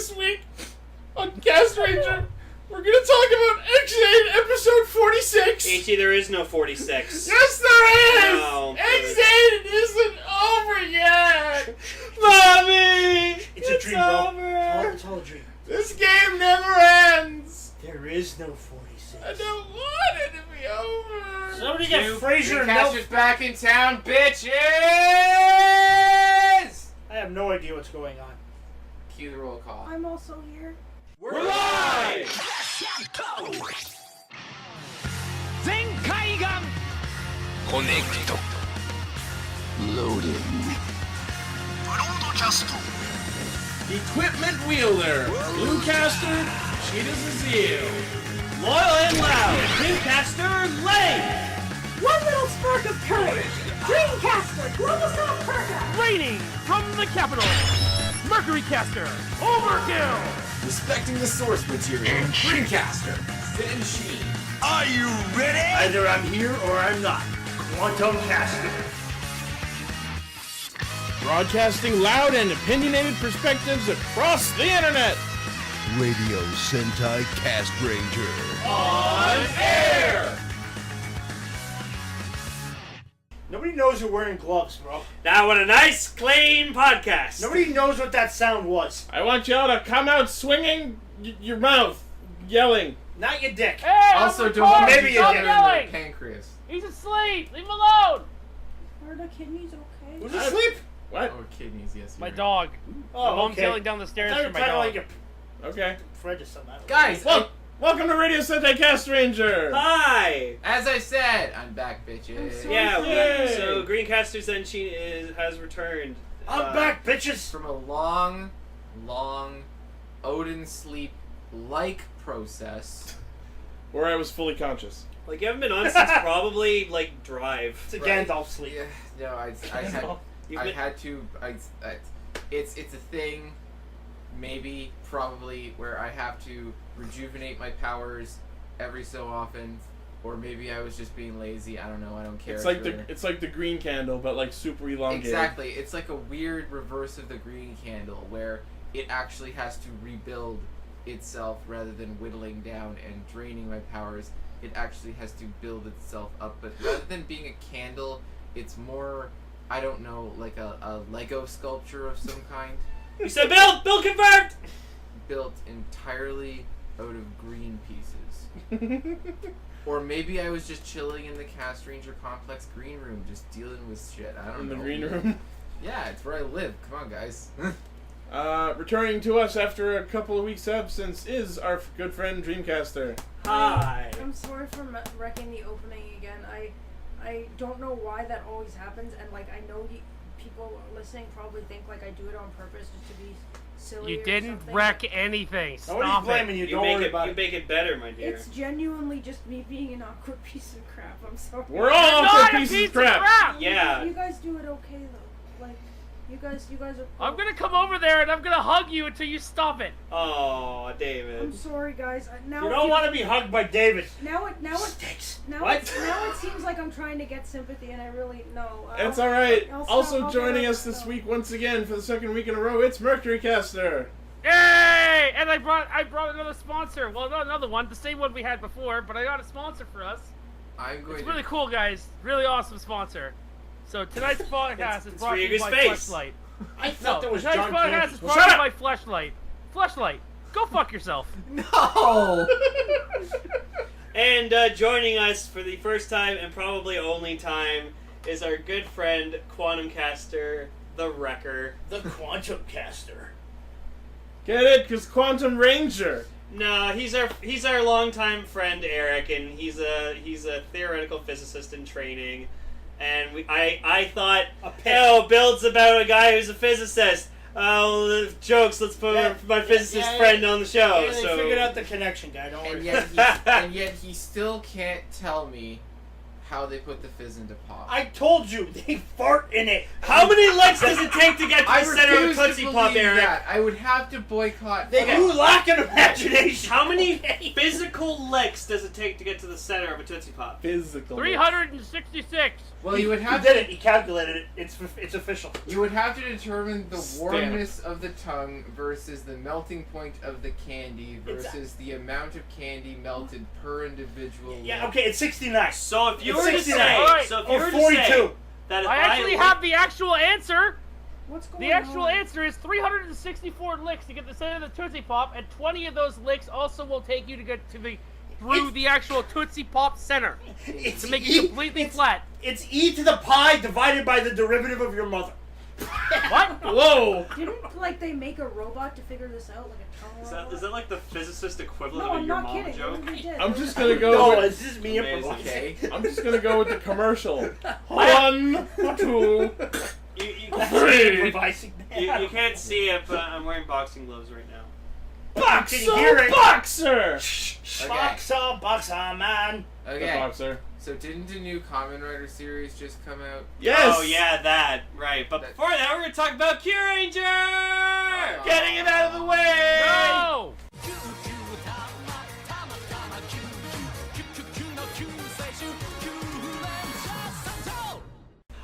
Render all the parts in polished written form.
This week on Castranger, we're going to talk about X8 episode 46. H.E., there is no 46. Yes, there is! No, X8 isn't over yet! Mommy! It's a dream, over. bro. It's all a dream. This game never ends! There is no 46. I don't want it to be over! Somebody get Fraser and Mel. Dreamcasters back in town, bitches! I have no idea what's going on. Cue the roll call. I'm also here. We're live! Zenkaigan Connect Loading Broadcast Equipment wielder, Bluecaster, Cheetah Zazil. Loyal and loud, Dreamcaster Lane! One little spark of courage. Dreamcaster, Global South Perka. Raining from the capital Mercury Caster Overkill. Respecting the source material, Dreamcaster, Zenshi. Are you ready? Either I'm here or I'm not. Quantum Caster. Broadcasting loud and opinionated perspectives across the internet. Radio Sentai Castranger. On air! Nobody knows you're wearing gloves, bro. Now, what a nice, clean podcast. Nobody knows what that sound was. I want y'all to come out swinging your mouth, yelling. Not your dick. Hey, Also, I'm don't recording. maybe you Stop did. yelling. Pancreas. He's asleep. Leave him alone. Are the kidneys okay? Who's asleep? What? Oh, kidneys, yes. My you're right. dog. Oh, Mom's okay. yelling down the I stairs thought you for were my kind of dog. like your Okay. Fred or something. I don't know. Guys, Welcome to Radio Sentai Castranger. Hi! as I said, I'm back, bitches. I'm sorry. Yeah, Yay. so Greencaster Zenshi has returned. I'm back, bitches. From a long, long Odin sleep-like process. Where I was fully conscious. Like, you haven't been on since probably, like, Drive. It's a Right. Gandalf sleep. Yeah, no, I You've been- had to. It's a thing, maybe, probably, where I have to rejuvenate my powers every so often, or maybe I was just being lazy. I don't know. I don't care. It's like the green candle, but like super elongated. Exactly. It's like a weird reverse of the green candle, where it actually has to rebuild itself rather than whittling down and draining my powers. It actually has to build itself up. But rather than being a candle, it's more, I don't know, like a Lego sculpture of some kind, You said Bill confirmed! built entirely out of green pieces. Or maybe I was just chilling in the Castranger Complex green room, just dealing with shit. I don't In know. the green room. Yeah, it's where I live. Come on, guys. Returning to us after a couple of weeks' absence is our good friend Dreamcaster. Hi. I'm sorry for wrecking the opening again. I don't know why that always happens, and like I know people listening probably think like I do it on purpose just to be silly. You or didn't something. wreck anything. Nobody's Stop blaming it. you. You Don't make worry it. about You it. make it better, my dear. It's genuinely just me being an awkward piece of crap. I'm sorry. We're all Not awkward a pieces piece of crap. Yeah. You guys do it okay though. Like you guys are. I'm gonna come over there and I'm gonna hug you until you stop it. Oh, I'm David. sorry, guys. Now You don't want to be hugged by David. Now it Sticks. now What? it seems like I'm trying to get sympathy, and I really no. It's alright. I'll stop Also hugging joining her, us this so. week once again for the second week in a row, it's Mercury Caster. Yay! And I brought another sponsor. Well, not another one, the same one we had before, but I got a sponsor for us. I'm going It's to... really cool, guys. Really awesome sponsor. So tonight's podcast is it's brought for to you Eager's by face. Fleshlight. I thought that was tonight's John podcast Candy. is Well, brought to shut you by Fleshlight. Fleshlight, go fuck yourself. No! And joining us for the first time and probably only time is our good friend Quantum Caster, the Wrecker. The Quantum Caster. Get it? Because Quantum Ranger. No, he's our longtime friend Eric, and he's a theoretical physicist in training. And I thought, oh, Build's about a guy who's a physicist. Oh, jokes. Let's put my physicist friend on the show. Yeah, they so figured out the connection, guy. Don't worry. And yet he still can't tell me how they put the fizz into pop. I told you, they fart in it. How many licks does it take to get to I the center of a refuse to Tootsie Pop, believe Eric? that. I would have to boycott. Then you lack an imagination. How many physical licks does it take to get to the center of a Tootsie Pop? Physical. 366. Well, you would He have did to. it. He calculated it. It's official. You would have to determine the Stamp. warmness of the tongue versus the melting point of the candy versus the amount of candy melted per individual. Yeah, lick. okay, it's 69. So if you It's were to 69. say, Alright. so if you Or were to 42. say that if I actually lick- have the actual answer. What's going The on? actual answer is 364 licks to get the center of the Tootsie Pop, and 20 of those licks also will take you to get to the through the actual Tootsie Pop center It's to make E- it completely it's- flat. It's e to the pi divided by the derivative of your mother. What? Whoa! Didn't like they make a robot to figure this out, like a tongue robot? Is that like the physicist equivalent No, of a I'm your not mom kidding. joke? They did. I'm They just were- gonna go. No, with, it's just me Amazing. improvising. Okay. I'm just gonna go with the commercial. 1, 2, You That's Three. improvising. you can't see it, but I'm wearing boxing gloves right now. Boxer, can you hear it? boxer. Boxer, man. The Okay. boxer. So didn't the new Kamen Rider series just come out? Yes. Oh yeah, that right. But before that, we're gonna talk about Kyuranger. Oh. Getting it out of the way. No!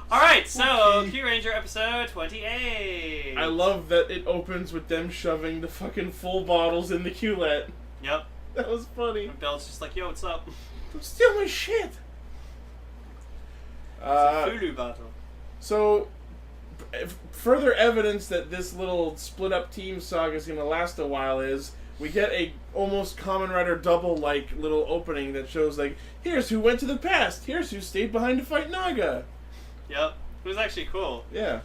All right, so Kyuranger episode 28. I love that it opens with them shoving the fucking full bottles in the Q-let. Yep. That was funny. And Bill's just like, yo, what's up? Don't steal my shit. It's a Furu bottle. So, further evidence that this little split-up team saga is going to last a while is we get a almost Kamen Rider double-like little opening that shows, like, here's who went to the past, here's who stayed behind to fight Naga. Yep. It was actually cool. Yeah.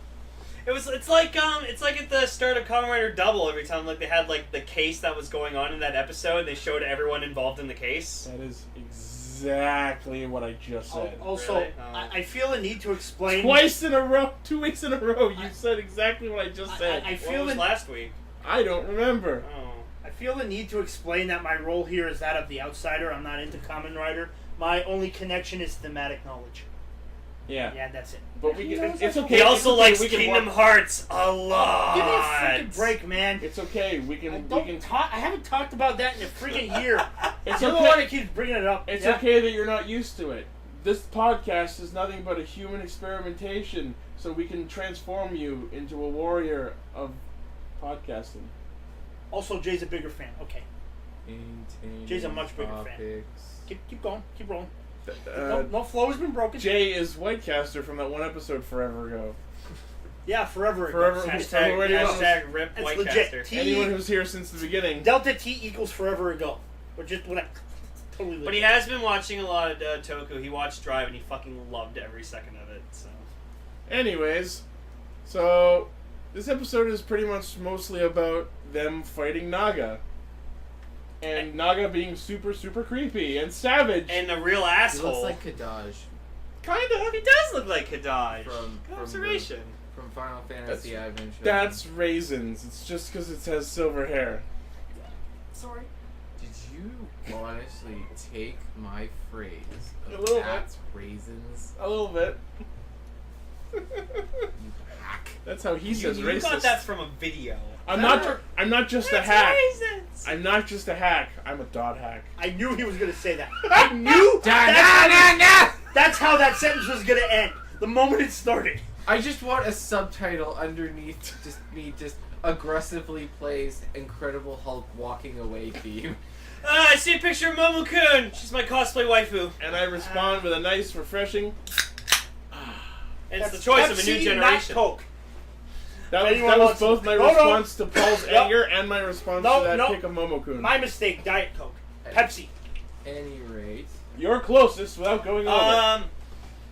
It's like at the start of Kamen Rider Double every time like they had like the case that was going on in that episode. They showed everyone involved in the case. That is exactly what I just said. Also, Really? I feel the need to explain. Twice in a row, 2 weeks in a row, you said exactly what I just said. I What feel was the last week? I don't remember. Oh. I feel the need to explain that my role here is that of the outsider. I'm not into Kamen Rider. My only connection is thematic knowledge. Yeah. Yeah, that's it. But we can, it's okay. He it's also okay, likes we can Kingdom walk- Hearts a lot. Give me a freaking break, man. It's okay. We I can. We don't can. talk. I haven't talked about that in a freaking year. It's You're the okay. one that keeps bringing it up. It's Yeah? okay that you're not used to it. This podcast is nothing but a human experimentation, so we can transform you into a warrior of podcasting. Also, Jay's a bigger fan. Okay, Jay's a much bigger fan. keep going. Keep rolling. No flow has been broken. Jay is Whitecaster from that one episode forever ago. Yeah, forever ago. Forever. Hashtag, Already hashtag rip That's Whitecaster. legit. Anyone who's here since the beginning. Delta T equals forever ago. Or just what I totally. But he has been watching a lot of Toku. He watched Drive and he fucking loved every second of it. So Anyways, so this episode is pretty much mostly about them fighting Naga. And Naga being super, super creepy and savage. and a real He asshole. looks like Kadaj Kinda. He does look like Kadaj. from Good from, observation. from Final Fantasy Adventure. That's raisins. It's just because it has silver hair. Sorry. Did you honestly take my phrase A of little bit. that's raisins? A little bit. You hack. That's how he You says racist. got that from a video. I'm not just a That's hack. raisins. I'm not just a hack. I'm a dot hack. I knew he was gonna say that. I knew. That's how that sentence was gonna end. The moment it started. I just want a subtitle underneath just me just aggressively plays Incredible Hulk walking away theme. I see a picture of Momo-kun. She's my cosplay waifu. And I respond with a nice, refreshing. And it's That's the choice of a Pepsi, new not generation. Coke. That was, Anyone that was wants both to- my No, no. response to Paul's Yep. anger and my response No, to that no. pick of Momokun. My mistake. Diet Coke. Pepsi. Any rate, You're closest without going over.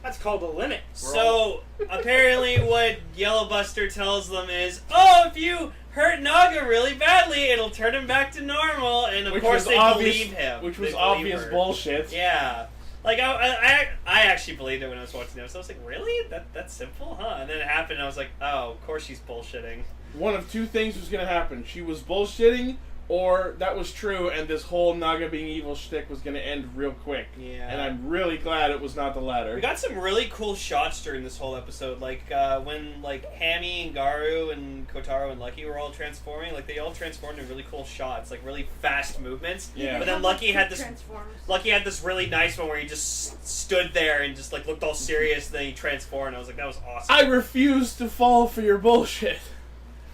That's called a limit. So apparently, what Yellowbuster tells them is, "Oh, if you hurt Naga really badly, it'll turn him back to normal." And of Which course, was they obvious, believe him. Which They was believe obvious her. bullshit. Yeah. Like I actually believed it when I was watching this. I was like, "Really? That's simple, huh?" And then it happened, and I was like, "Oh, of course she's bullshitting." One of two things was going to happen. She was bullshitting, or that was true, and this whole Naga being evil shtick was going to end real quick. Yeah. And I'm really glad it was not the latter. We got some really cool shots during this whole episode, like when like Hammy and Garu and Kotaro and Lucky were all transforming. Like they all transformed in really cool shots, like really fast movements. Yeah. But then Lucky had this. Transformers. Lucky had this really nice one where he just stood there and just like looked all serious, and then he transformed. And I was like, that was awesome. I refuse to fall for your bullshit.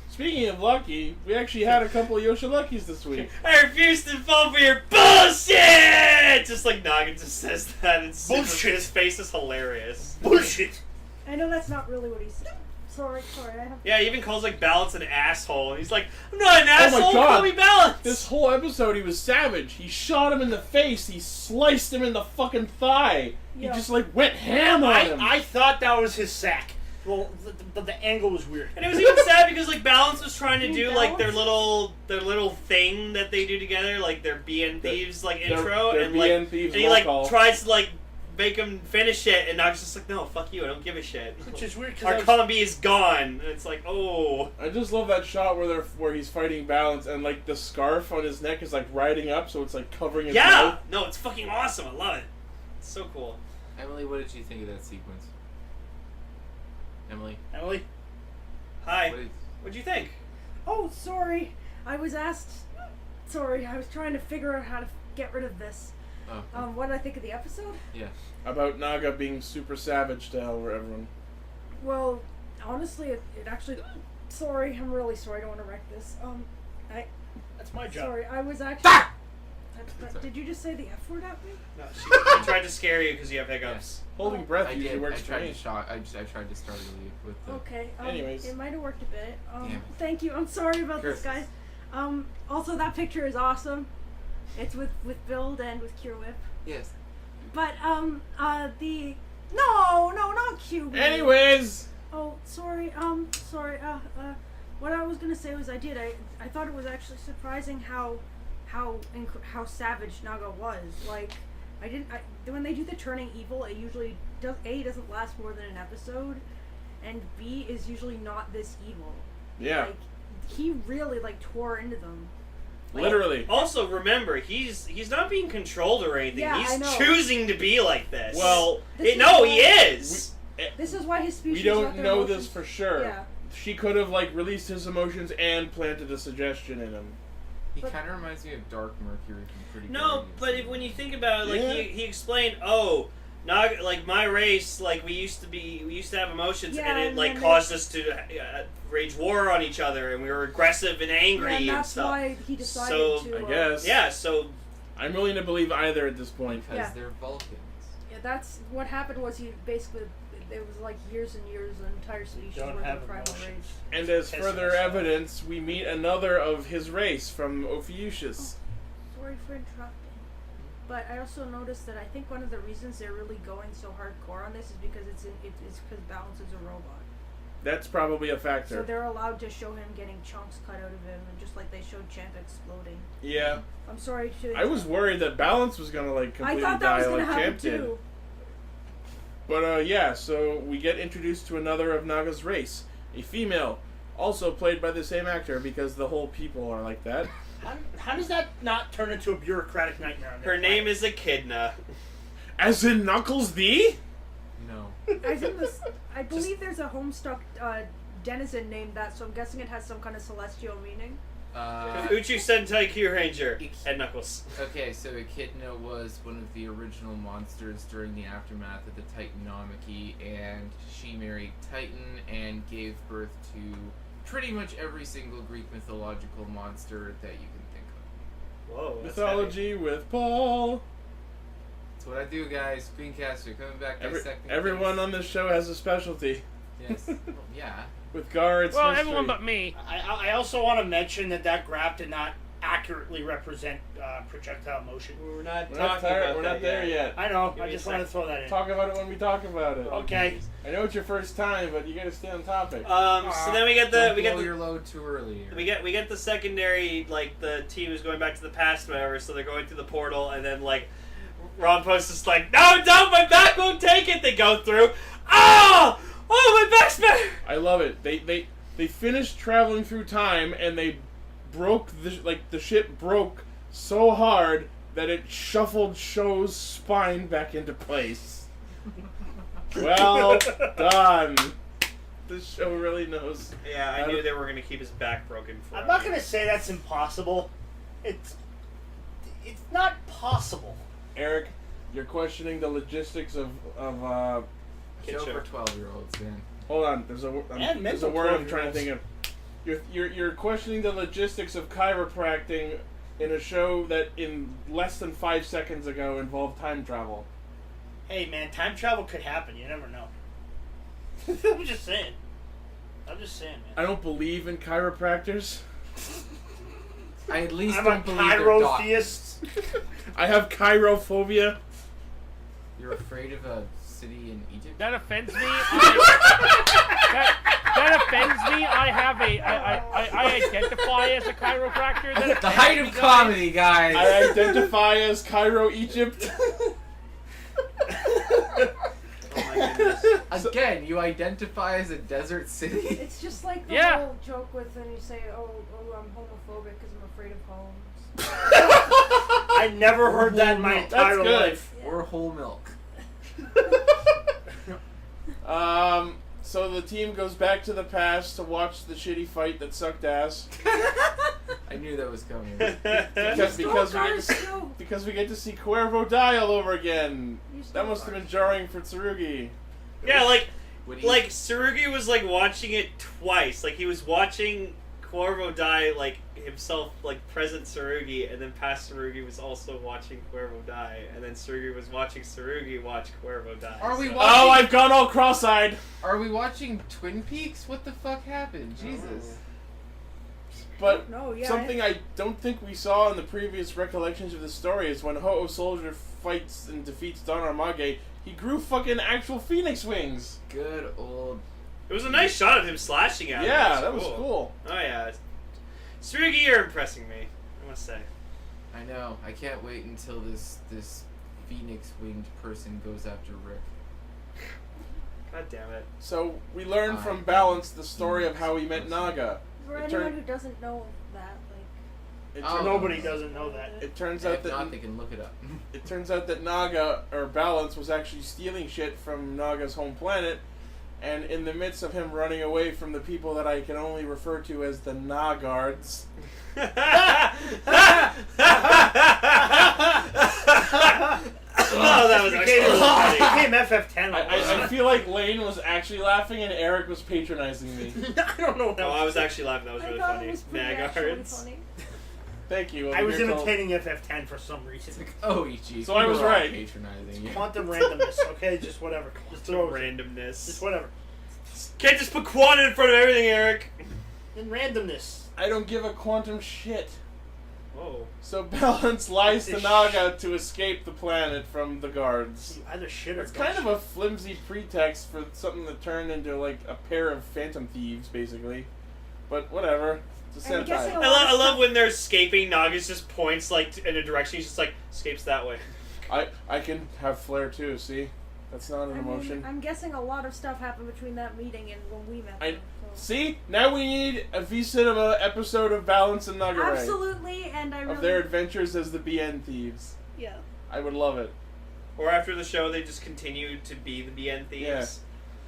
Speaking of Lucky, we actually had a couple of Yoshiluckys this week. I refuse to fall for your bullshit! Just like Naga just says that. It's Bullshit. His face is hilarious. Bullshit. I know that's not really what he said. Sorry, I have. Yeah, he even calls like Balance an asshole. And he's like, I'm not an asshole, God. call me Balance! This whole episode, he was savage. He shot him in the face. He sliced him in the fucking thigh. Yeah. He just like went ham on him. I thought that was his sack. Well, the angle was weird. And it was even sad because like Balance was trying to You do mean like their Balance? little thing that they do together, like their BN Thieves like Their- intro, their and like BN Thieves and he roll like call. tries to like make him finish it, and Naga's just like, no, fuck you, I don't give a shit. Which is weird Our because combi is gone, and it's like, oh. I just love that shot where he's fighting Balance and like the scarf on his neck is like riding up, so it's like covering his Yeah! mouth. No, it's fucking awesome. I love it. It's so cool. Emily, what did you think of that sequence? Emily, Emily. Hi. what did, What'd you think? Oh, sorry. I was asked. Sorry, I was trying to figure out how to get rid of this. oh, What did I think of the episode? yeah. About Naga being super savage to hell with everyone. Well, honestly, it actually. Sorry, I'm really sorry. I don't want to wreck this. That's my job. Sorry, I was actually. Sorry. Did you just say the F word at me? No, she tried to scare you because you have hiccups. Holding Oh. breath I usually did. works I for tried me. to shock. I tried to startle you with the. Okay. Anyways. It might have worked a bit. Damn it. Thank you. I'm sorry about this, Curses. guys. Also, that picture is awesome. It's with Build and with Cure Whip. Yes. But the no, not Cure Whip. Anyways, Oh, sorry. Sorry. What I was gonna say was I thought it was actually surprising how savage Naga was. Like, when they do the turning evil, it usually doesn't last more than an episode, and B is usually not this evil. yeah, Like, he really like tore into them. literally. Also, remember, he's not being controlled or anything. Yeah, I he's know. choosing to be like this. Well, This is no, why- he is. This is why his species. We don't got their know emotions- this for sure. Yeah. She could have like released his emotions and planted a suggestion in him. He But- kind of reminds me of Dark Mercury from Pretty No, Guardians. but when you think about it, like Yeah. he explained, oh, Naga, like my race, like we used to have emotions, Yeah, and it and like then caused us to wage war on each other, and we were aggressive and angry Yeah, and and that's stuff. why he decided So, to. I guess. Yeah, so I'm willing to believe either at this point. because Yeah. they're Vulcans. Yeah, that's what happened. Was he basically? It was like years and years, an entire species Don't worth have of primal emotions. rage. And as Piss further us off. evidence, we meet another of his race from Ophiuchus. Sorry for interrupting. But I also noticed that I think one of the reasons they're really going so hardcore on this is because it's because Balance is a robot. That's probably a So factor. they're allowed to show him getting chunks cut out of him, and just like they showed Champ exploding. Yeah, I'm sorry to. I was worried that Balance was gonna like I completely thought that die was gonna like happen Champ did. too. But yeah, so we get introduced to another of Naga's race, a female, also played by the same actor because the whole people are like that. How does that not turn into a bureaucratic nightmare? On her name is Echidna. As in Knuckles the? No. I believe there's a Homestuck denizen named that, so I'm guessing it has some kind of celestial meaning. Uchuu Sentai Kyuranger. Head Knuckles. Okay, so Echidna was one of the original monsters during the aftermath of the Titanomachy, and she married Titan and gave birth to pretty much every single Greek mythological monster that you can think of. Whoa, that's Mythology with Paul. That's what I do, guys. Screencaster coming back. dissecting Everyone things. on this show has a specialty. Yes. Well, yeah. With Gar, it's Well, mystery. everyone but me. I also want to mention that graph did not accurately represent projectile motion. We're not We're not, talking tired, about we're that not there yet. I know. Give I me a just wanted to throw that in. Talk about it when we talk about it. Okay. I know it's your first time, but you gotta stay on topic. So then we get Don't blow your load too early. we get the secondary, like the team is going back to the past, whatever. So they're going through the portal, and then like Ron Post is like, no, my back won't take it. They go through. Oh, my back's better. I love it. They finished traveling through time and they broke the ship broke so hard that it shuffled Sho's spine back into place. Well done. The show really knows. Yeah, I knew they were going to keep his back broken forever. I'm not going to say that's impossible. It's not possible. Eric, you're questioning the logistics of Show for 12-year-olds, man. hold on, there's a mental word I'm trying to 12-year-olds. think of. You're questioning the logistics of chiropractic in a show that in less than 5 seconds ago involved time travel. Hey, man, time travel could happen. You never know. I'm just saying, man. I don't believe in chiropractors. I at least I'm don't a believe they're doc- chirotheist. I have chirophobia. You're afraid of a city in Egypt? That offends me. That offends me. I identify as a chiropractor. That The height of offends me, comedy, guys! I identify as Cairo, Egypt. Oh my goodness. Again, you identify as a desert city? It's just like the Yeah. whole joke with when you say, "Oh, I'm homophobic because I'm afraid of homes." I never heard that in my That's entire good. life. Or whole milk. So the team goes back to the past to watch the shitty fight that sucked ass. I knew that was coming. Because we get to see Cuervo die all over again. You still That must have are. been jarring for Tsurugi. Yeah, like Would he- Tsurugi was like watching it twice. Like he was watching Cuervo die, like himself, like present Tsurugi, and then past Tsurugi was also watching Cuervo die, and then Tsurugi was watching Tsurugi watch Cuervo die. Are we so- watching- Oh, I've gone all cross-eyed. Are we watching Twin Peaks? What the fuck happened? Jesus. But No, yeah. something I don't think we saw in the previous recollections of the story is when Ho-Oh Soldier fights and defeats Don Armage, he grew fucking actual phoenix wings. Good old... It was a nice shot of him slashing at him. Yeah, It that was cool. Oh yeah, Tsurugi, you're impressing me, I must say. I know. I can't wait until this phoenix-winged person goes after Rick. God damn it. So we learned from Balance the story of how he met Naga. For It anyone turned- who doesn't know that, It, Oh. turn- Nobody doesn't know that. it turns And out if that not, they can look it up. it turns out that Naga or Balance was actually stealing shit from Naga's home planet, and in the midst of him running away from the people that I can only refer to as the Nagards, Oh, that was actually funny. Became FF10. I feel like Lane was actually laughing and Eric was patronizing me. I don't know. Oh, I was actually laughing. That was I really thought funny. it was pretty actually Nagards. funny. Thank you. I was Over here imitating FF10 for some reason. It's like, oh, Ichi. So I was we're all right. Patronizing you. Quantum randomness, okay? Just whatever. Just throw it. Randomness. Just whatever. Can't just put quantum in front of everything, Eric. In randomness. I don't give a quantum shit. Whoa. So Balance lies to Naga to escape the planet from the guards. You either shit or It's don't kind of shit. a flimsy pretext for something that turned into like a pair of phantom thieves, basically. But whatever. It's a I'm guessing Sentai. I love when they're escaping. Nagas just points like in a direction. He's just like escapes that way. I can have flair too. See, that's not an emotion. I'm guessing a lot of stuff happened between that meeting and when we met. I- them, so. See, now we need a V Cinema episode of Balance and Nagare Absolutely, and I really. of their adventures as the BN thieves. Yeah. I would love it. Or after the show, they just continue to be the BN thieves. Yeah.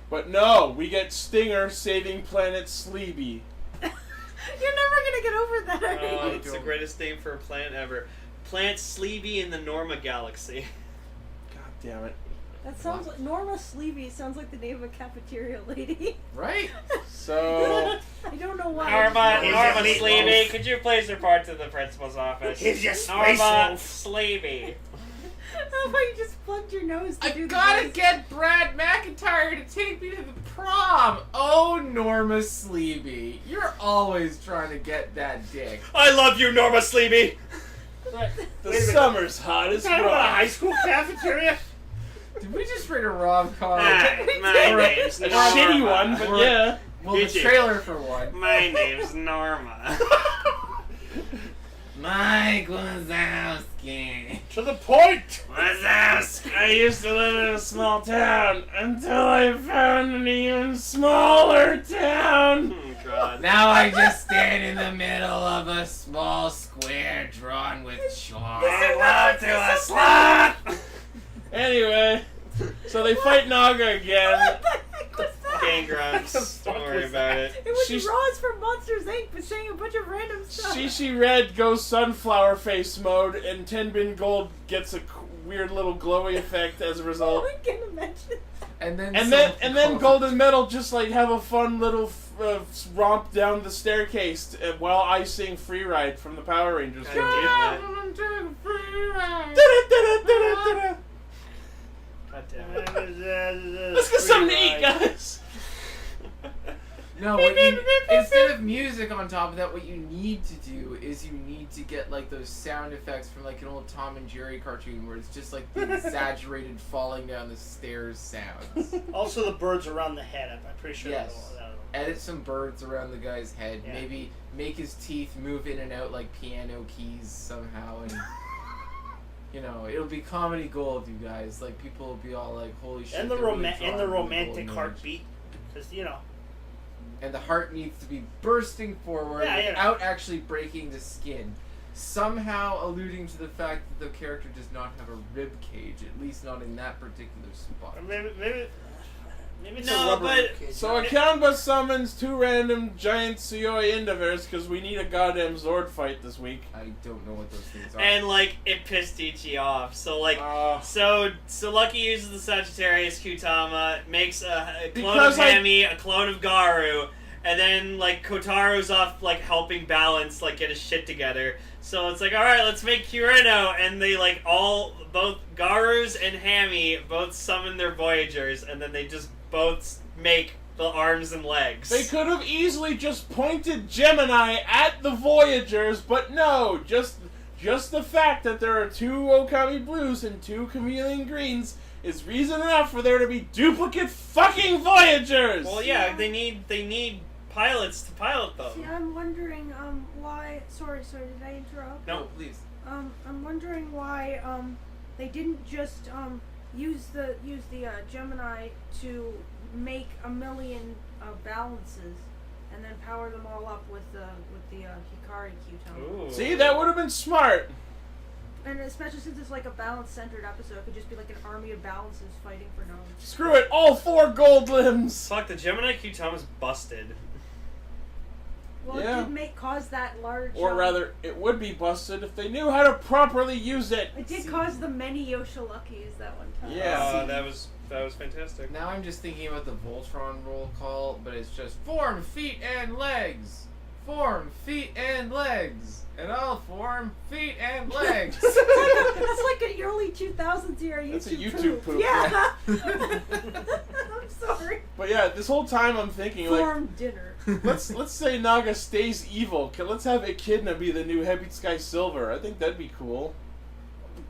But no, we get Stinger saving planet Sleepy. You're never gonna get over that. are Oh, you? it's the greatest name for a planet ever. Planet Sleepy in the Norma Galaxy. God damn it. That sounds like Norma Sleevy. Sounds like the name of a cafeteria lady. Right? So I don't know why. Norma Meatloaf. Sleepy, could you please report to the principal's office? Here's your space Norma loaf. Sleepy. How about you just plugged your nose to do I the gotta voice? get Brad McIntyre to take me to the prom. Oh, Norma Sleepy. You're always trying to get that dick. I love you, Norma Sleepy. the Wait a minute. summer's hot as Talking about a high rock. school cafeteria? Did we just read a rom-com? Hi, my name's A Norma. shitty one, but yeah. Well, the Gigi. trailer for one. My name's Norma. Mike Wazowski. To the point! Wazowski. I used to live in a small town until I found an even smaller town. Oh, God. god. Now I just stand in the middle of a small square drawn with chalk. Love to a slot! Anyway, so they fight Naga again. What the heck was that? Gang grunts. Don't worry about it. It was She's- Roz from Monsters Inc. but saying a bunch of random stuff. Shishi Red goes sunflower face mode, and Tenbin Gold gets a weird little glowy effect as a result. I can imagine. And then And then Golden Metal just like have a fun little romp down the staircase while I sing Free Ride from the Power Rangers. God movie. damn it. Da-da-da-da-da-da-da. God damn it. Let's get something to eat, guys. No, instead of music on top of that, what you need to do is you need to get like those sound effects from like an old Tom and Jerry cartoon where it's just like the exaggerated falling down the stairs sounds. Also, the birds around the head. I'm pretty sure. Yes. Edit some birds around the guy's head. Yeah. Maybe make his teeth move in and out like piano keys somehow, and you know it'll be comedy gold, you guys. Like people will be all like, "Holy shit!" And the they're really and the drawing the romantic golden age. heartbeat, because you know. And the heart needs to be bursting forward Yeah. without actually breaking the skin. Somehow alluding to the fact that the character does not have a rib cage, at least not in that particular spot. Or maybe it's a No, rubber but- cage. So Akanba summons 2 random giant Suyoi Endeavors because we need a goddamn Zord fight this week. I don't know what those things are. And like it pissed Ichi off. So like Uh, so Lucky uses the Sagittarius Kutama, makes a clone Because of I- Hemi, a clone of Garu, and then like Kotaro's off like helping Balance like get his shit together. So it's like, alright, let's make Kureno, and they like both Garus and Hami both summon their Voyagers, and then they just both make the arms and legs. they could have easily just pointed Gemini at the Voyagers, but no, just the fact that there are 2 Okami Blues and 2 Chameleon Greens is reason enough for there to be duplicate fucking Voyagers! Well, yeah, they need pilots to pilot See, them. I'm wondering why. Sorry, did I interrupt? No. please. I'm wondering why they didn't just use the Gemini to make a million balances and then power them all up with the Hikari Q-Tone. Ooh. See, that would have been smart. And especially since it's like a balance-centered episode, it could just be like an army of balances fighting for knowledge. Screw it, all 4 gold limbs! Fuck, the Gemini Q-Tama's busted. Well, Yeah. it did cause that large. Or rather, it would be busted if they knew how to properly use it. it did cause the many Yoshiluckis that one time. Yeah. That was fantastic. Now I'm just thinking about the Voltron roll call, but it's just form, feet, and legs. Form, feet, and legs. And I'll form, feet, and legs. That's like an early 2000s era YouTube That's a YouTube poop, Yeah. I'm sorry. But yeah, this whole time I'm thinking, like, Form dinner. let's say Naga stays evil. Let's have Echidna be the new Hebitsukai Silver. I think that'd be cool.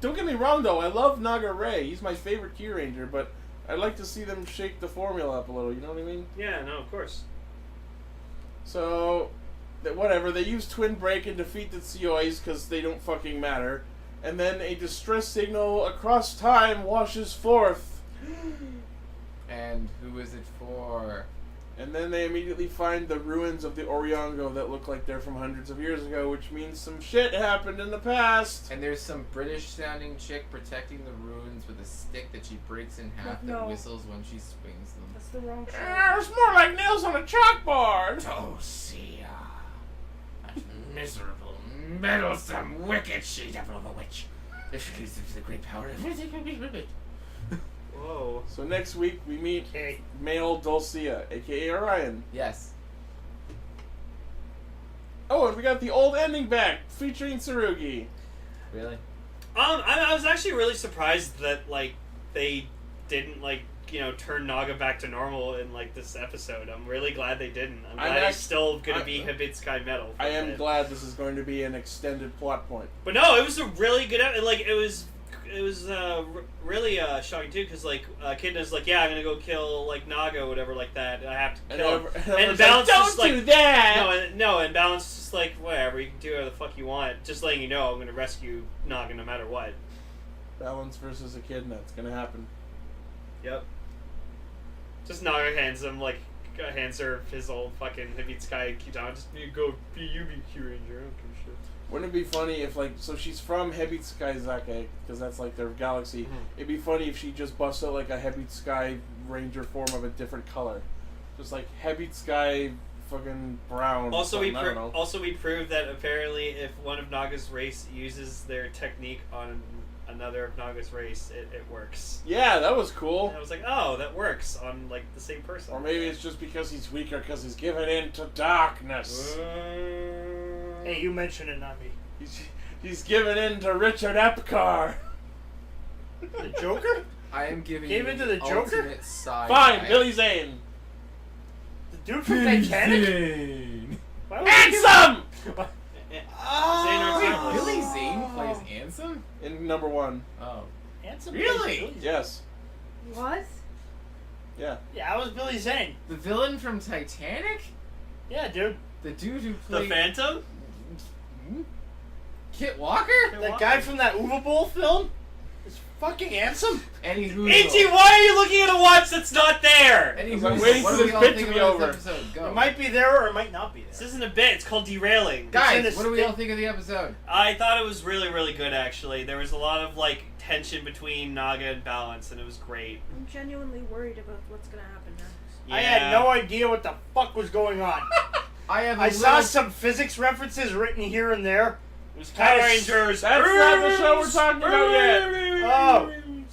Don't get me wrong though, I love Naga Ray. He's my favorite Kyuranger, but I'd like to see them shake the formula up a little. You know what I mean? Yeah, no, of course. So, whatever. They use Twin Break and defeat the Tsuyois because they don't fucking matter. And then a distress signal across time washes forth. And who is it for? And then they immediately find the ruins of the Oriongo that look like they're from hundreds of years ago, which means some shit happened in the past. And there's some British-sounding chick protecting the ruins with a stick that she breaks in half No. that whistles when she swings them. That's the wrong show. It's more like nails on a chalkboard. Tosia, that miserable, meddlesome, wicked she-devil of a witch. If she uses the great power, everything can be ribbit. Whoa. So next week we meet Okay. male Dulcia, aka Orion. Yes. Oh, and we got the old ending back, featuring Tsurugi. Really? I was actually really surprised that like they didn't like turn Naga back to normal in like this episode. I'm really glad they didn't. I'm glad he's still gonna be Hebitsukai Metal. I am glad this is going to be an extended plot point. But no, it was a really good. Like it was really shocking too, because like Kidna's like, yeah, I'm gonna go kill like Naga or whatever like that. I have to kill him. And Balance like, just don't like, do that. No, and Balance just like, whatever, you can do whatever the fuck you want. Just letting you know, I'm gonna rescue Naga no matter what. Balance versus Echidna, it's gonna happen. Yep. Just Naga hands him like hands her his old fucking Hebitsukai Kitana. Just go be Kyuranger. I don't give a shit. Wouldn't it be funny if, like, so she's from Hebitsukai Zake, because that's, like, their galaxy. Mhm. It'd be funny if she just busts out, like, a Hebitsukai Ranger form of a different color. Just, like, Hebitsukai fucking brown. Also, I don't know. we proved that apparently if one of Naga's race uses their technique on another of Naga's race, it works. Yeah, that was cool. And I was like, oh, that works on, like, the same person. Or maybe it's just because he's weaker because he's given in to darkness. Hey, you mentioned it, not me. He's given in to Richard Epcar. The Joker? I am giving Gave you into the the Joker? ultimate side. Fine, Billy Zane. The dude from Titanic? Why would he give- Handsome! Oh, Wait, Billy Zane plays Ansem? In number 1. Oh. Handsome Really? Billy Zane. Yes. What? Yeah. Yeah, I was Billy Zane. The villain from Titanic? Yeah, dude. The dude who The played Phantom? Kit Walker? That guy from that Uva Bowl film is fucking handsome. Eddie Hoozle. Itchy, why are you looking at a watch that's not there? Eddie I'm Hoozle. waiting What for do this we all bit think to be about this over. episode? Go. It might be there or it might not be This there. isn't a bit, it's called derailing. in Guys, a what do we stick. all think of the episode? I thought it was really, really good, actually. There was a lot of, like, tension between Naga and Balance, and it was great. I'm genuinely worried about what's gonna happen next. I had no idea what the fuck was going on. I saw some physics references written here and there. It was Power kind Rangers. That's not the show we're talking about yet. Oh. Tell you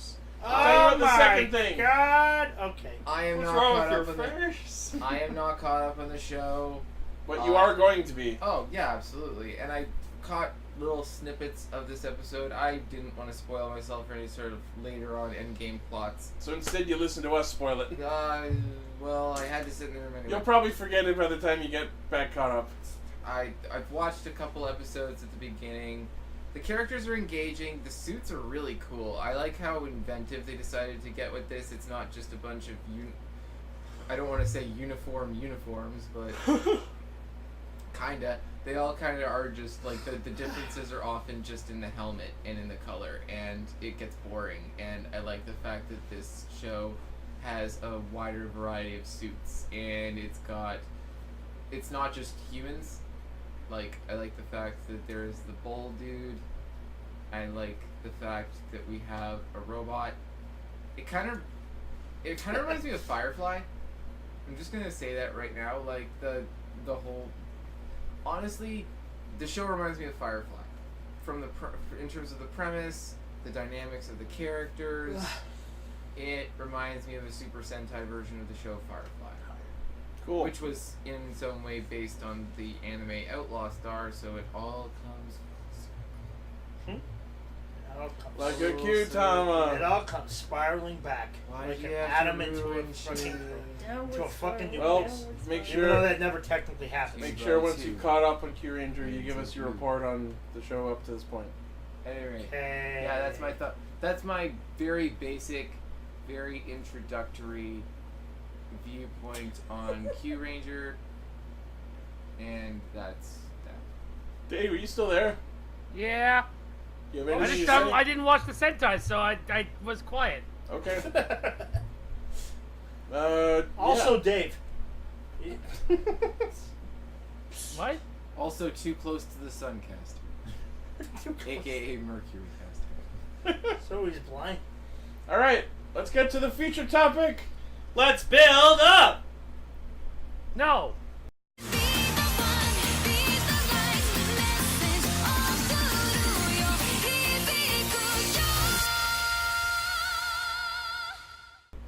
about the my second thing. God. Okay. I am What's not wrong caught with up your on the. face? I am not caught up on the show. But you are going to be. Oh yeah, absolutely. And I caught little snippets of this episode. I didn't want to spoil myself for any sort of later on endgame plots. So instead you listen to us spoil it. Well, I had to sit in the room anyway. You'll probably forget it by the time you get back caught up. I've watched a couple episodes at the beginning. The characters are engaging. The suits are really cool. I like how inventive they decided to get with this. It's not just a bunch of I don't want to say uniforms, but kinda. They all kind of are just like the differences are often just in the helmet and in the color, and it gets boring. And I like the fact that this show has a wider variety of suits, and it's not just humans. Like, I like the fact that there's the bull dude. I like the fact that we have a robot. It kind of reminds me of Firefly. I'm just gonna say that right now. Like the whole. Honestly, the show reminds me of Firefly, in terms of the premise, the dynamics of the characters. It reminds me of a Super Sentai version of the show Firefly. Cool. Which was in some way based on the anime Outlaw Star, so it all comes. Like a It Q-Tama. all comes spiraling back Why like do an you have to atom into a ruin fucking shit? No, to a it's fucking fine. Well, nucleus. No, it's make fine. sure- Even though that never technically happened. Make Go sure once to- you've caught up on Kyuranger, you give us your report on the show up to this point. Anyway, Okay. yeah, that's my thought. That's my very basic, very introductory viewpoint on Kyuranger, and that's that. Dave, are you still there? Yeah. You have I anything just to say? I didn't watch the Sentai, so I was quiet. Okay. Also, yeah. Dave. What? Also, too close to the sun caster, aka Mercury caster. So he's blind. All right, let's get to the feature topic. Let's build up! No.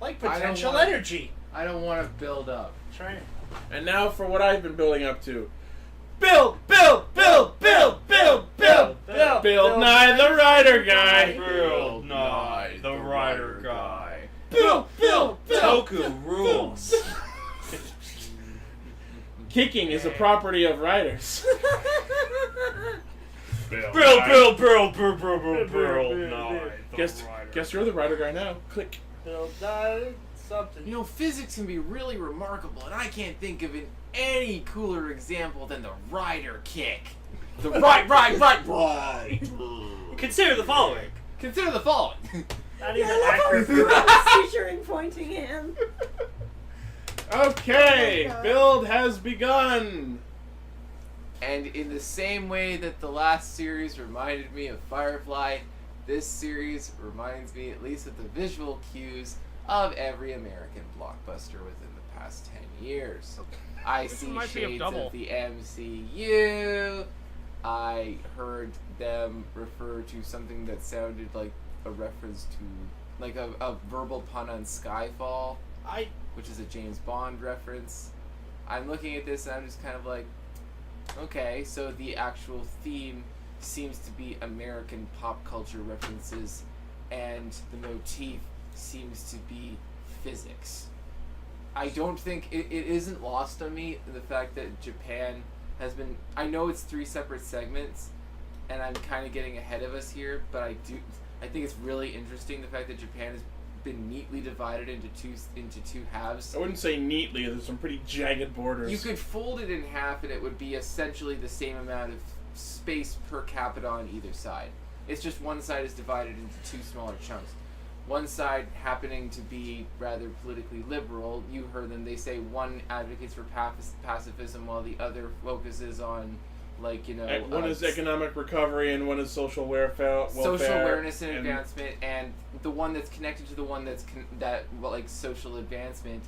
Like I don't potential wanna- energy. I don't want to build up. Trying. And now for what I've been building up to. Build! Build Nye the Rider Guy. Build Nye the Rider Guy. Build. Toku rules. Kicking is a property of riders. Build, Nye the Guess Rider. you're the Rider Guy now. Click. Build something. You know, physics can be really remarkable, and I can't think of any cooler example than the rider kick. The right. Consider the following. Consider the following. Not even accurate. Featuring pointing him. Okay, Oh my God. build has begun. And in the same way that the last series reminded me of Firefly, this series reminds me, at least of the visual cues, of every American blockbuster within the past 10 years. I This see reminds me of shades Double. of the MCU. I heard them refer to something that sounded like a reference to, like a verbal pun on Skyfall, which is a James Bond reference. I'm looking at this and I'm just kind of like, okay, so the actual theme seems to be American pop culture references, and the motif seems to be physics. I don't think it isn't lost on me the fact that Japan has been. I know it's 3 separate segments, and I'm kind of getting ahead of us here, but I think it's really interesting the fact that Japan has been neatly divided into two halves. I wouldn't say neatly. There's some pretty jagged borders. You could fold it in half, and it would be essentially the same amount of space per capita on either side. It's just one side is divided into 2 smaller chunks. One side happening to be rather politically liberal. You heard them. They say one advocates for pacifism while the other focuses on, like, you know... One is economic recovery and one is social welfare. Social awareness and advancement, and the one that's connected to the one that's social advancement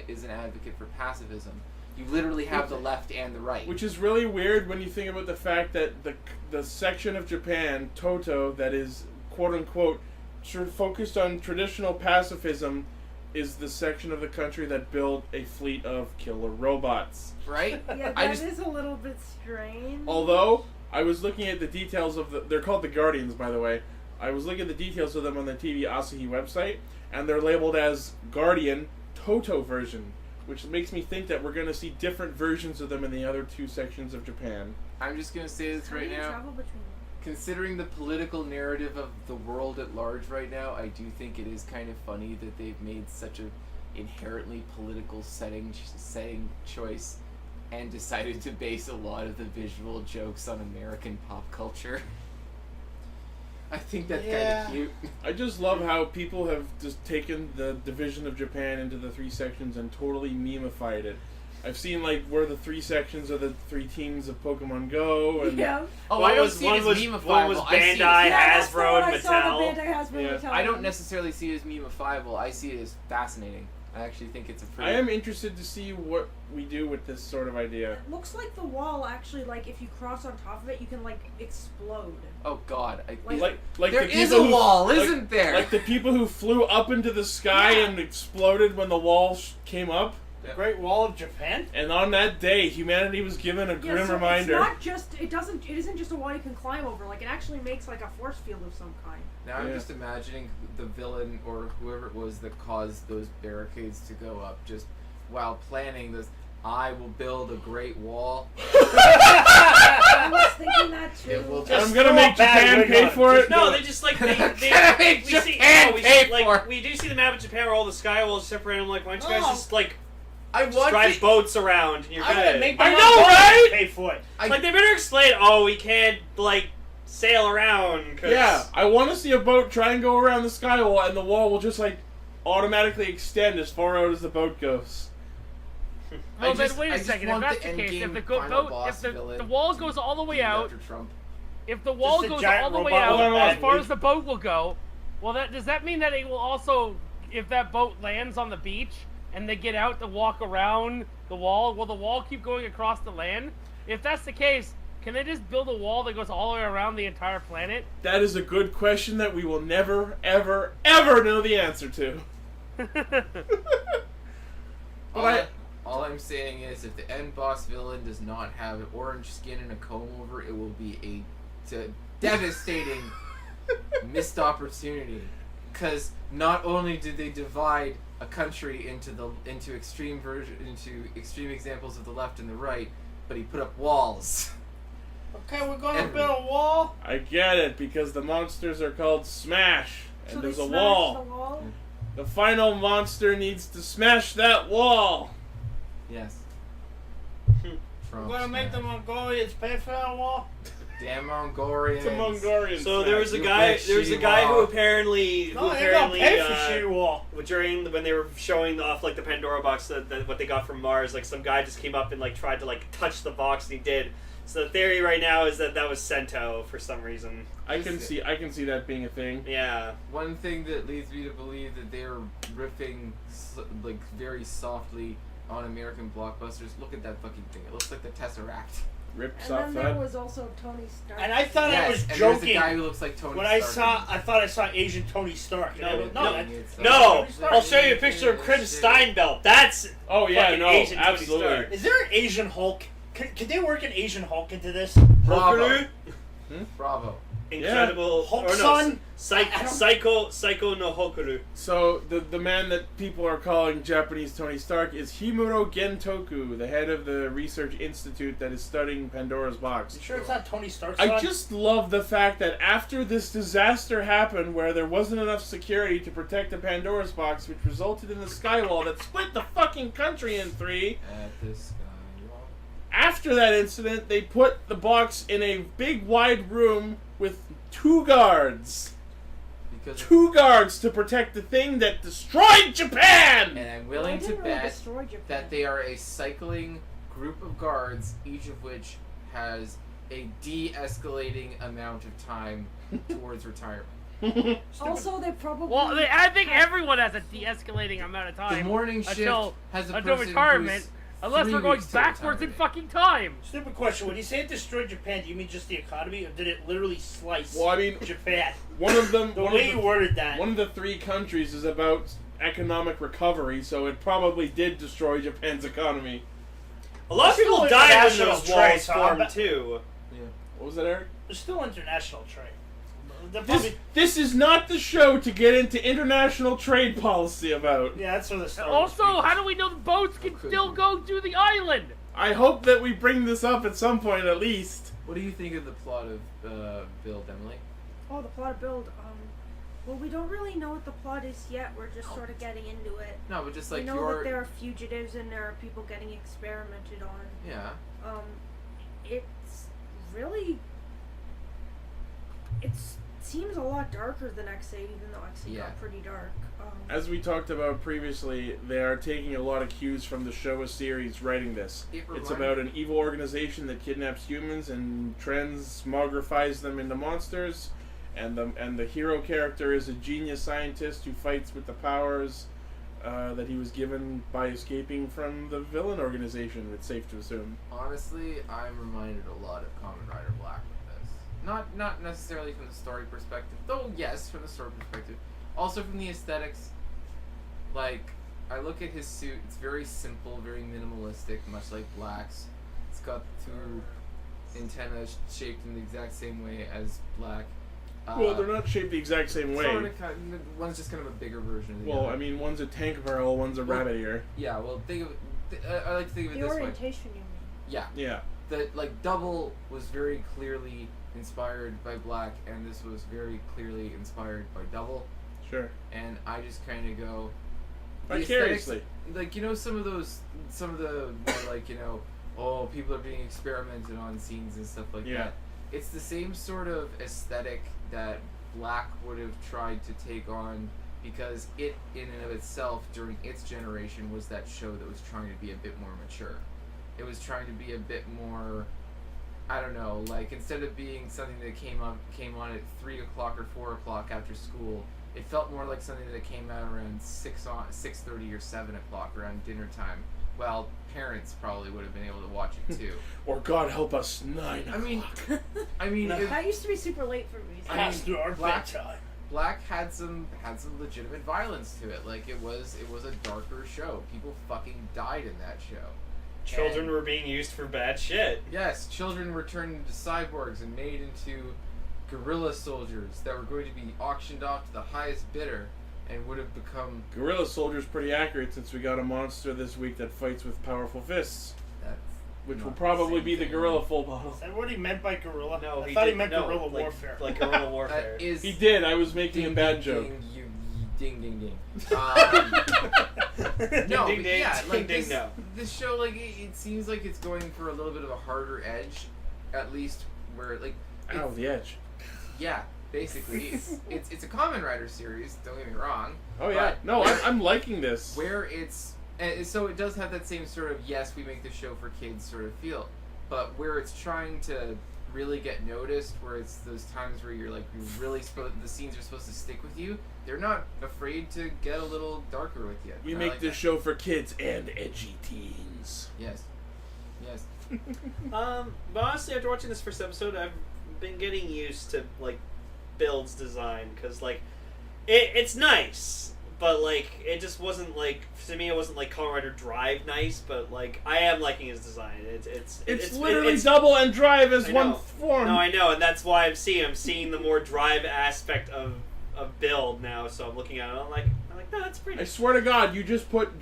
is an advocate for pacifism. You literally have the left and the right. Which is really weird when you think about the fact that the section of Japan, Toto, that is quote-unquote focused on traditional pacifism is the section of the country that built a fleet of killer robots. Right? Yeah, that is a little bit strange. Although, I was looking at the details of they're called the Guardians, by the way. I was looking at the details of them on the TV Asahi website, and they're labeled as Guardian Toto version, which makes me think that we're going to see different versions of them in the other 2 sections of Japan. I'm just going to say this How right do you now. travel between them? Considering the political narrative of the world at large right now, I do think it is kind of funny that they've made such a inherently political setting choice and decided to base a lot of the visual jokes on American pop culture. I think that's kind of cute. I just love how people have just taken the division of Japan into the 3 sections and totally memified it. I've seen like where the 3 sections are the 3 teams of Pokemon Go, and Yeah. Oh, One I don't was- see it one as was- memifiable. one was I see it Bandai, as- that's the Hasbro, one and I saw, Mattel. the Bandai Hasbro Yeah. Mattel. I don't necessarily see it as memifiable. I see it as fascinating. I actually think it's a pretty... I am interested to see what we do with this sort of idea. It looks like the wall actually, like, if you cross on top of it, you can, like, explode. Oh God! Like there the is people a wall, like- isn't there? Like the people who flew up into the sky and exploded when the wall came up. The Great Wall of Japan? And on that day, humanity was given a grim so reminder. It's not just, it isn't just a wall you can climb over, like, it actually makes, like, a force field of some kind. Now I'm Yeah. just imagining the villain or whoever it was that caused those barricades to go up, just while planning this. I will build a great wall. I was thinking that too. It will Just I'm gonna throw make a bag Japan wig pay on. for it. No, they just like they Can't make we Japan see pay for it. we do see the map of Japan where all the skywalls are separated. I'm like, why don't you guys Oh. just like I just want drive to. boats around and you're I'm gonna good. make I my know, own right? pay for it. Like they better explain. Oh, we can't like sail around. Cause Yeah, I want to see a boat try and go around the skywall, and the wall will just like automatically extend as far out as the boat goes. Well, I then wait a just second. If want that's the the case, endgame if the final boat, boss if the villain wall to goes all the way be out, Dr. Trump. if the wall Just a goes giant all the way robot out, with a as bad far wig. as the boat will go, well, does that mean that it will also, if that boat lands on the beach and they get out to walk around the wall, will the wall keep going across the land? If that's the case, can they just build a wall that goes all the way around the entire planet? That is a good question that we will never, ever, ever know the answer to. All I'm saying is, if the end boss villain does not have an orange skin and a comb over, it will be a devastating missed opportunity. Because not only did they divide a country into extreme examples of the left and the right, but he put up walls. Okay, we're gonna build a wall. I get it, because the monsters are called Smash, and So there's they a smashed wall. the wall. The final monster needs to smash that wall. Yes. We're gonna make the Mongolians pay for that wall. Damn Mongolians. It's a Mongolian. So snack. there was a You guy. bet There was a shitty guy who wall. apparently, No, they got paid for shitty wall. during when they were showing off like the Pandora box, what they got from Mars, like some guy just came up and like tried to like touch the box, and he did. So the theory right now is that was Sento for some reason. I can see that being a thing. Yeah. One thing that leads me to believe that they're riffing like very softly on American blockbusters. Look at that fucking thing. It looks like the Tesseract. Rip And soft then there thud. was also Tony Stark. And I thought I was and joking. there's a guy who looks like Tony When Stark. I thought I saw Asian Tony Stark. No, that's No, Stark. I'll show you a picture of Krim Steinbelt. That's Oh yeah, fucking no, Asian Tony absolutely. Stark. Is there an Asian Hulk? Could they work an Asian Hulk into this? Bravo. Bravo. Incredible. Hulk or no, son? Psycho no Hokuru. So the man that people are calling Japanese Tony Stark is Himuro Gentoku, the head of the research institute that is studying Pandora's box. You sure it's not Tony Stark's I son? just love the fact that after this disaster happened where there wasn't enough security to protect the Pandora's box, which resulted in the Skywall that split the fucking country in three, At the Skywall. after that incident, they put the box in a big wide room with 2 guards. Because 2 guards to protect the thing that destroyed Japan! and I'm Well, willing it to didn't really bet destroy Japan. that they are a cycling group of guards, each of which has a de-escalating amount of time towards retirement. Also, they probably. Well, I think everyone has a de-escalating amount of time The morning shift until has a until person retirement, who's unless 3 we're going weeks to backwards in retirement. fucking time. Stupid question. When you say it destroyed Japan, do you mean just the economy, or did it literally slice Well, I mean, Japan? one of them, The one way of you the, worded that. one of the 3 countries is about economic recovery, so it probably did destroy Japan's economy. A lot of There's people still died when international those trade, walls so I'll formed bet- too. What was that, Eric? There's still international trade. They're This, probably- this is not the show to get into international trade policy about. yeah, that's where the Star And Wars also, people- how do we know the boats can still go to the island? I hope that we bring this up at some point at least. What do you think of the plot of Build, Emily? Oh, the plot of Build. Well, we don't really know what the plot is yet. We're just sort of getting into it. No, but just We like know your that there are fugitives and there are people getting experimented on. yeah. It's really. It seems a lot darker than XA, even though XA Yeah. got pretty dark. As we talked about previously, they are taking a lot of cues from the Showa series writing this. It It's reminded- about an evil organization that kidnaps humans and transmogrifies them into monsters, and the hero character is a genius scientist who fights with the powers that he was given by escaping from the villain organization, it's safe to assume. Honestly, I'm reminded a lot of Kamen Rider Black with this. Not necessarily from the story perspective, though yes, from the story perspective. Also from the aesthetics. Like, I look at his suit, it's very simple, very minimalistic, much like Black's. It's got 2 antennas shaped in the exact same way as Black. Well, they're not shaped the exact same way. Sort of, one's just kind of a bigger version of the Well, other. I mean, one's a tank barrel, one's a rabbit ear. Yeah, well, think of I like to think of it the this way. orientation, you mean? Yeah. Yeah. That like Double was very clearly inspired by Black, and this was very clearly inspired by Double. Sure. And I just kind of go the Vicariously. aesthetics- like, you know, some of the more like, you know, oh, people are being experimented on scenes and stuff like Yeah. that. It's the same sort of aesthetic that Black would have tried to take on, because it in and of itself during its generation was that show that was trying to be a bit more mature. It was trying to be a bit more, I don't know, like instead of being something that came on at 3 o'clock or 4 o'clock after school, it felt more like something that came out around 6:30 or 7 o'clock around dinner time. Well, parents probably would have been able to watch it too. Or God help us, 9 I mean, o'clock. That used to be super late for me. I Pass mean, through our Black- bedtime. Black had some legitimate violence to it. Like it was a darker show. People fucking died in that show. Children And- were being used for bad shit. Yes, children were turned into cyborgs and made into guerrilla soldiers that were going to be auctioned off to the highest bidder and would have become. Gorilla Soldier's pretty accurate since we got a monster this week that fights with powerful fists, That's which not will the probably same be the thing. Gorilla Full Bottle. Is that what he meant by gorilla? No, I thought he did- meant no, guerrilla like, warfare. Like guerrilla warfare. That is. He did. I was making Ding, a bad ding, joke. Ding, you ding ding ding. Ding, No, ding, but ding, yeah, ding, like ding, this, no. this show, like it seems like it's going for a little bit of a harder edge, at least where like Ow, the edge. Yeah, basically, it's a Kamen Rider series. Don't get me wrong. Oh yeah, but no, I'm liking this. where it's so it does have that same sort of yes, we make the show for kids sort of feel, but where it's trying to really get noticed, where it's those times where you're really the scenes are supposed to stick with you. They're not afraid to get a little darker with you. We I make like this that. show for kids and edgy teens. Yes. But honestly, after watching this first episode, I've been getting used to Build's design because it's nice, but it just wasn't to me. It wasn't Kamen Rider Drive nice, but I am liking his design. It's literally double and drive as I one know. form. No, I know, and that's why I'm seeing the more drive aspect of Build now. So I'm looking at it. I'm like, no, that's pretty. I swear to God, you just put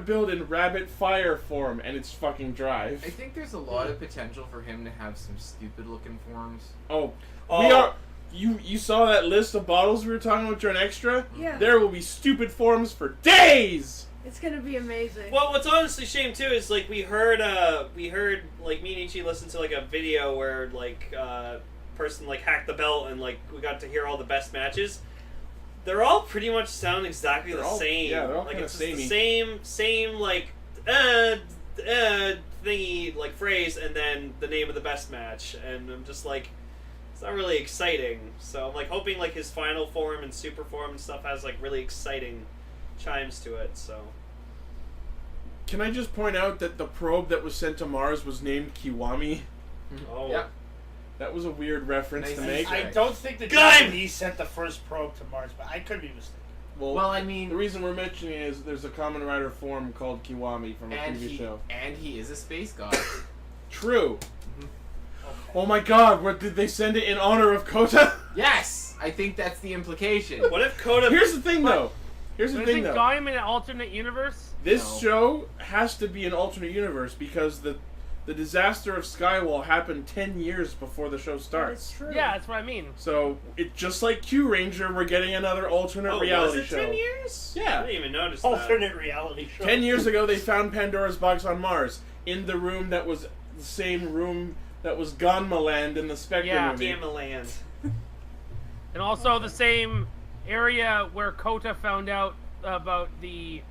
Build in rabbit fire form, and it's fucking drive. I think there's a lot of potential for him to have some stupid looking forms. We are. You saw that list of bottles we were talking about during Extra? Yeah. There will be stupid forms for days! It's gonna be amazing. Well, what's honestly a shame too is we heard me and Ichi listened to a video where person hacked the belt and we got to hear all the best matches. They're all pretty much sound exactly the same. Yeah, they're all it's samey. the same thingy phrase and then the name of the best match, and I'm just it's not really exciting. So I'm hoping his final form and super form and stuff has really exciting chimes to it. So Can I just point out that the probe that was sent to Mars was named Kiwami? oh Yeah. That was a weird reference to make. I don't think the Gun! Japanese sent the first probe to Mars, but I could be mistaken. Well, I mean, the reason we're mentioning it is there's a Kamen Rider form called Kiwami from a previous show. And he is a space god. True. Oh my God! What did they send it in honor of Kota? Yes, I think that's the implication. what if Coda? Here's the thing, though. Here's the Do you thing, think though. Gaim in an alternate universe? This No. show has to be an alternate universe because the disaster of Skywall happened 10 years before the show But starts. it's true. Yeah, that's what I mean. So, it just like Kyuranger, we're getting another alternate Oh, reality was it show. 10 years? Yeah. I didn't even notice that. Alternate reality show. 10 years ago, they found Pandora's box on Mars in the room that was the same room that was Ganma Land in the Spectre Yeah. movie. Gamma Land. And also the same area where Kota found out about the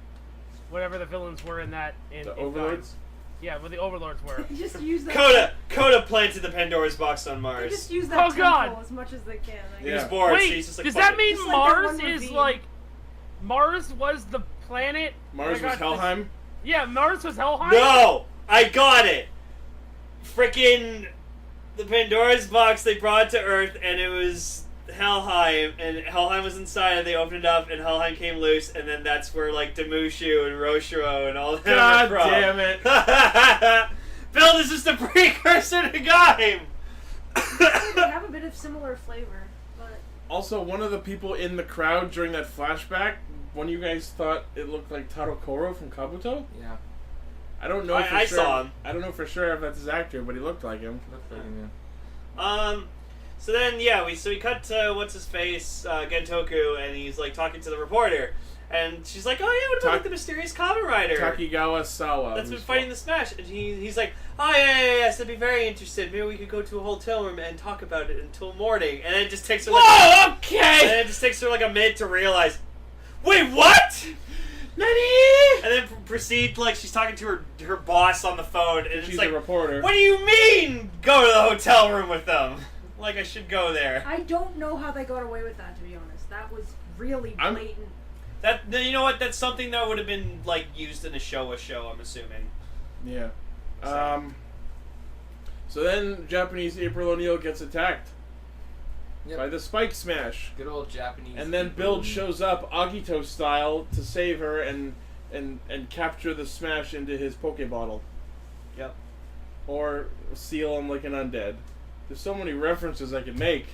whatever the villains were in that. In The in Overlords? Gaim. Yeah, where the Overlords were. They just use that. Coda planted the Pandora's box on They Mars. just use Oh, that temple God. as much as they can. I Yeah. He was guess. bored. so Wait, he's just does fuck that it. mean Just like that Mars one is ravine. Mars was the planet? Mars I was got this- Helheim? Yeah, Mars was Helheim? No! I got it! Frickin' the Pandora's box they brought to Earth, and it was Helheim, and Helheim was inside, and they opened it up, and Helheim came loose, and then that's where, Demushu and Roshiro and all that God were from. damn it. Build is just a precursor to Gaim! They have a bit of similar flavor, but Also, one of the people in the crowd during that flashback, one of you guys thought it looked like Tarokoro from Kabuto? Yeah, I don't know for I sure. saw him. I don't know for sure if that's his actor, but he looked like him. looks like him, yeah. So then, yeah, we cut to what's-his-face, Gentoku, and he's, talking to the reporter. And she's like, oh, yeah, what about, the mysterious Kamen Rider? Takigawa Sawa. That's been who's- fighting the Smash. And he's like, oh, yes, I'd be very interested. Maybe we could go to a hotel room and talk about it until morning. And then it just takes her, Whoa, and okay! then it just takes her, a minute to realize, wait, what? Nani? And then proceed, she's talking to her boss on the phone. And She's it's like, a reporter. what do you mean, go to the hotel room with them? I should go there. I don't know how they got away with that. To be honest, that was really I'm- blatant. That you know what? That's something that would have been used in a show. I'm assuming. Yeah. So then Japanese April O'Neil gets attacked Yep. by the Spike Smash. Good old Japanese. And then Build shows up Agito-style to save her and capture the Smash into his Poke Bottle. Yep. Or seal him like an undead. There's so many references I could make.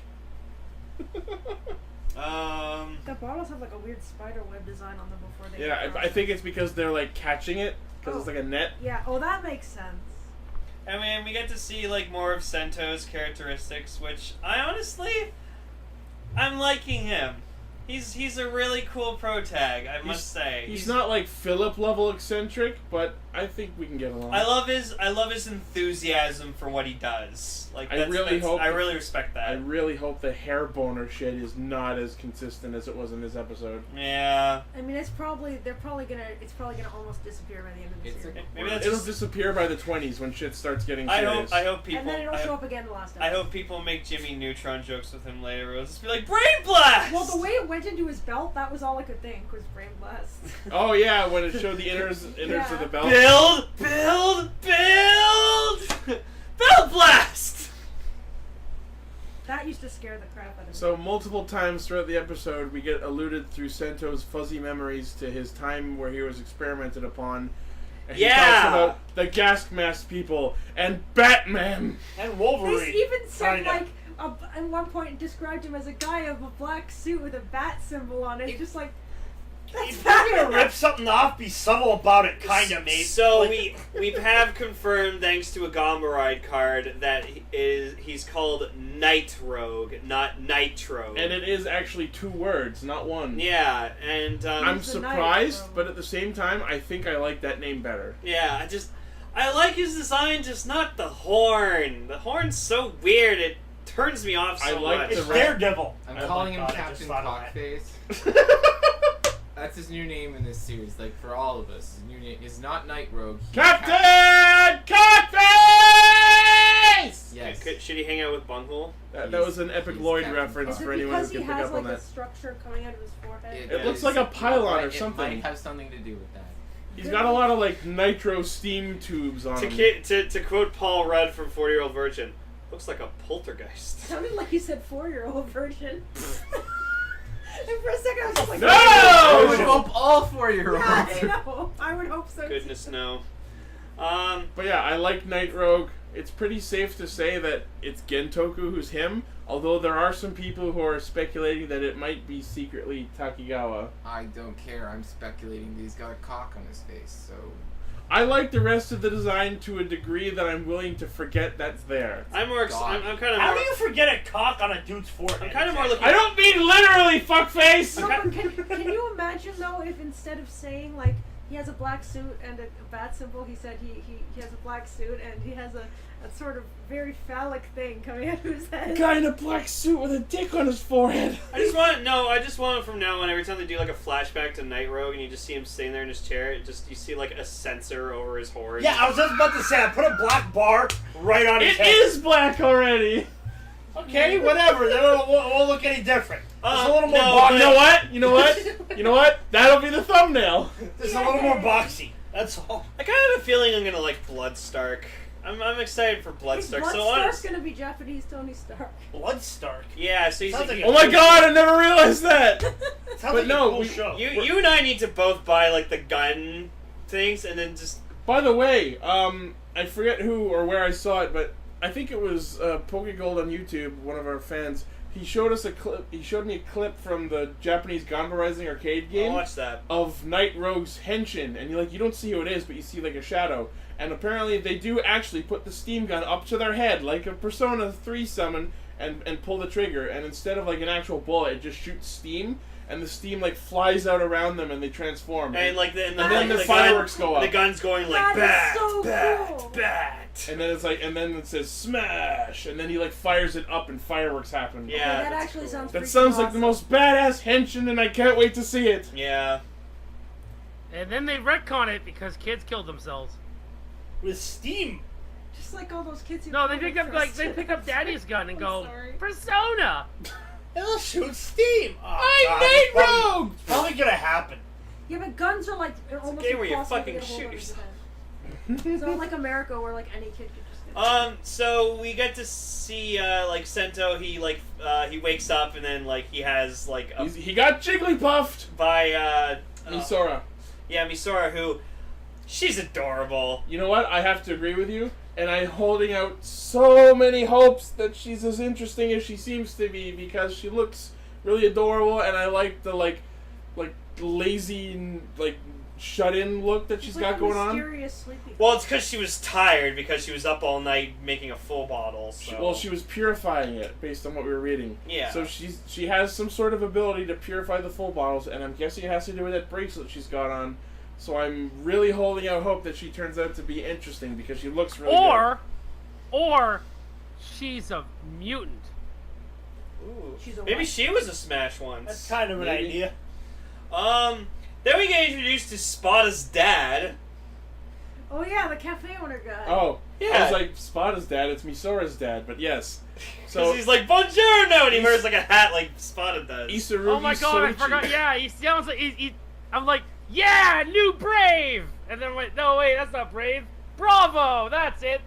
The bottles have a weird spider web design on them before they. Yeah, I think it's because they're catching it because it's like a net. Yeah. Oh, that makes sense. I mean, we get to see more of Sento's characteristics, which I'm liking him. He's a really cool protag, I must say. He's not like Philip level eccentric, but I think we can get along. I love his enthusiasm for what he does. Like I really respect that. I really hope the hair boner shit is not as consistent as it was in this episode. Yeah. I mean, it's probably gonna almost disappear by the end of the series. Maybe that's It'll disappear by the 20s when shit starts getting serious. I hope people. And then it'll show up again the last episode. I hope people make Jimmy Neutron jokes with him later. It'll just be like brain blast. Well, the way it went into his belt, that was all I could think was brain blast. Oh yeah, when it showed the innards of the belt. Build, belt blast. That used to scare the crap out of me. So multiple times throughout the episode, we get alluded through Sento's fuzzy memories to his time where he was experimented upon. And he talks about the gas mask people and Batman and Wolverine. They even said at one point described him as a guy of a black suit with a bat symbol on it. Just like that's If you're gonna rip something off, be subtle about it, kinda, mate. So we have confirmed, thanks to a Gamma Ride card, that he's called Night Rogue, not Nitro. And it is actually 2 words, not 1. Yeah, and I'm surprised, but at the same time, I think I like that name better. Yeah, I like his design, just not the horn. The horn's so weird; it turns me off so much. It's Daredevil. I'm calling him Captain Cockface. That's his new name in this series, like for all of us. His new name is not Night Rogue. Captain Cockface! Yes. Should he hang out with Bunghole? That was an Epic Lloyd Captain reference Is for it anyone who because he can pick has up on like a that. structure coming out of his forehead? It looks like a pylon or It something. might have something to do with that. He's got a lot of like nitro steam tubes on him. To quote Paul Rudd from 40-Year-Old Virgin, looks like a poltergeist. Sounded like you said 4-year-old version. And for a second I was just like, No! I would hope all 4-year-olds. Yeah, I know. I would hope so. Goodness no. But yeah, I like Night Rogue. It's pretty safe to say that it's Gentoku who's him, although there are some people who are speculating that it might be secretly Takigawa. I don't care. I'm speculating that he's got a cock on his face, so... I like the rest of the design to a degree that I'm willing to forget that's there. I'm kind of How more... do you forget a cock on a dude's forehead? I'm kind of more looking... I don't mean literally, fuckface! No, but can you imagine though if instead of saying like he has a black suit and a bat symbol, he said he has a black suit and he has a sort of very phallic thing coming out of his head. Guy in a black suit with a dick on his forehead. I just want from now on, every time they do like a flashback to Night Rogue and you just see him sitting there in his chair, you see like a sensor over his horn. Yeah, I was just about to say, I put a black bar right on his It head. is black already! Okay, whatever. Then it won't look any different. It's a little more no, boxy. You know what? That'll be the thumbnail. It's a little more boxy. That's all. I kind of have a feeling I'm gonna like Bloodstark. I'm excited for Bloodstark. Bloodstark's gonna be Japanese Tony Stark. Bloodstark. Yeah, so he's Sounds like Oh my god, I never realized that! Sounds But like no, a cool we- show. you and I need to both buy like the gun things and then just... By the way, I forget who or where I saw it, but I think it was Pokegold on YouTube, one of our fans. He showed us a clip. He showed me a clip from the Japanese Gamba Rising arcade game I'll watch that. of Night Rogue's henshin, and you don't see who it is, but you see like a shadow. And apparently they do actually put the steam gun up to their head, like a Persona 3 summon, and pull the trigger. And instead of like an actual bullet, it just shoots steam, and the steam like flies out around them, and they transform. And like then the fireworks go up. The gun's going like That is bat, so bat, cool. bat. And then it's like, and then it says smash, and then he like fires it up, and fireworks happen. Yeah, that that's actually cool. sounds That pretty sounds like awesome. the most badass henshin, and I can't wait to see it. Yeah. And then they retcon it because kids killed themselves. With steam. Just like all those kids who No, they pick up Daddy's gun and go Persona. It'll shoot steam. Oh, I'm God, Night it's probably- Rogue! It's probably gonna happen. Yeah, but guns are like almost game where you impossible fucking to get a hold shoot of yourself. today. So unlike America, where like any kid could just get So we get to see like Sento. He wakes up and then like he has like a, He got Jigglypuffed by Misora. Yeah, Misora, who she's adorable. You know what? I have to agree with you, and I'm holding out so many hopes that she's as interesting as she seems to be because she looks really adorable, and I like the like lazy like shut-in look that she's got going on. Mysterious sleepy. Well, it's because she was tired because she was up all night making a full bottle. So. Well, she was purifying it based on what we were reading. Yeah. So she has some sort of ability to purify the full bottles, and I'm guessing it has to do with that bracelet she's got on. So I'm really holding out hope that she turns out to be interesting because she looks really good. Or she's a mutant. Ooh. She's a Maybe what? she was a Smash once. That's kind of an idea. Then we get introduced to Spada's dad. Oh yeah, the cafe owner guy. Oh, Yeah. I was like, Spada's dad, it's Misora's dad, but yes. So So he's like, Buongiorno! And he wears like a hat like Spada does. Isarugi Oh my god, I Soichi. forgot. Yeah, he sounds like I'm like, yeah, new Brave. And then wait, no wait, that's not Brave. Bravo, that's it.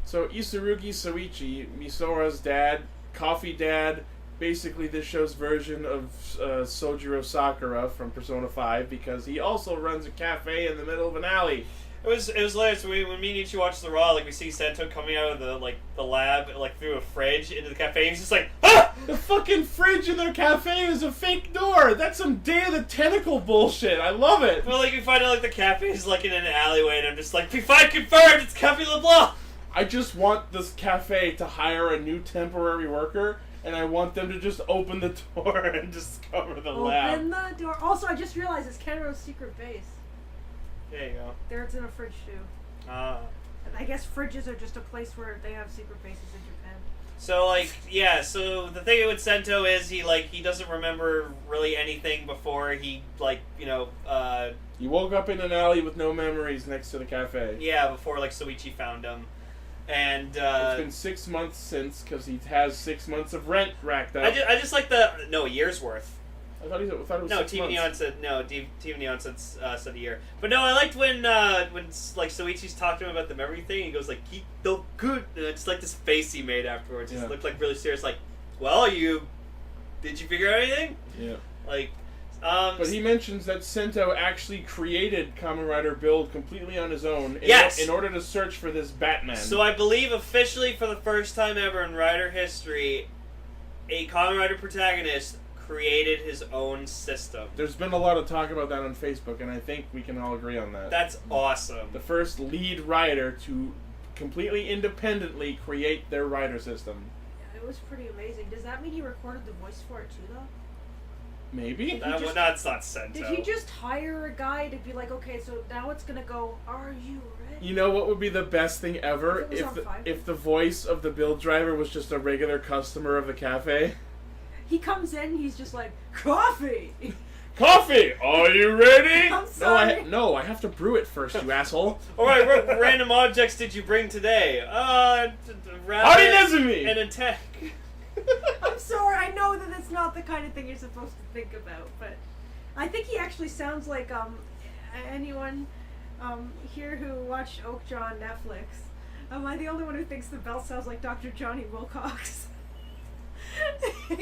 So Isarugi Soichi, Misora's dad, Coffee Dad, basically this show's version of Sojiro Sakura from Persona 5 because he also runs a cafe in the middle of an alley. It was hilarious when me and Uchuu watched the Raw. Like we see Sento coming out of the lab like through a fridge into the cafe. And he's just like, ah! The fucking fridge in their cafe is a fake door. That's some Day of the Tentacle bullshit. I love it. Well, like we find out like the cafe is like in an alleyway, and I'm just like, P5 confirmed. It's Cafe LeBlanc. I just want this cafe to hire a new temporary worker, and I want them to just open the door and discover the lab. Open the door. Also, I just realized it's Kenro's secret base. There you go. There, it's in a fridge too. Ah. And I guess fridges are just a place where they have secret bases in Japan. So like yeah, so the thing with Sento is he doesn't remember really anything before he He woke up in an alley with no memories next to the cafe. before like Soichi found him. And It's been 6 months since, because he has 6 months of rent racked up. I just like a year's worth. I thought it was No, 6 TV months. Neon said no. TV Neon said a year. But no, I liked when like Soichi's talked to him about the memory thing. He goes like, "Keep the good." And I just like this face he made afterwards. He looked like really serious. Like, well, did you figure out anything? Yeah. Like, But he mentions that Sento actually created Kamen Rider Build completely on his own in order to search for this Batman. So I believe officially for the first time ever in Rider history, a Kamen Rider protagonist created his own system. There's been a lot of talk about that on Facebook, and I think we can all agree on that. That's awesome. The first lead rider to completely independently create their rider system. Yeah, it was pretty amazing. Does that mean he recorded the voice for it too, though? Maybe? That's not Sento. Did he just hire a guy to be like, okay, so now it's gonna go, are you ready? You know what would be the best thing ever? If it was on fire. If the voice of the build driver was just a regular customer of the cafe. He comes in, he's just like, coffee! Coffee! Are you ready? I'm sorry. No, I have to brew it first, you asshole. Alright, what random objects did you bring today? Howdy Rabbit Nezumi! and a tech. I'm sorry, I know that it's not the kind of thing you're supposed to think about, but I think he actually sounds like, anyone here who watched Oakjaw on Netflix. Am I the only one who thinks the bell sounds like Dr. Johnny Wilcox? I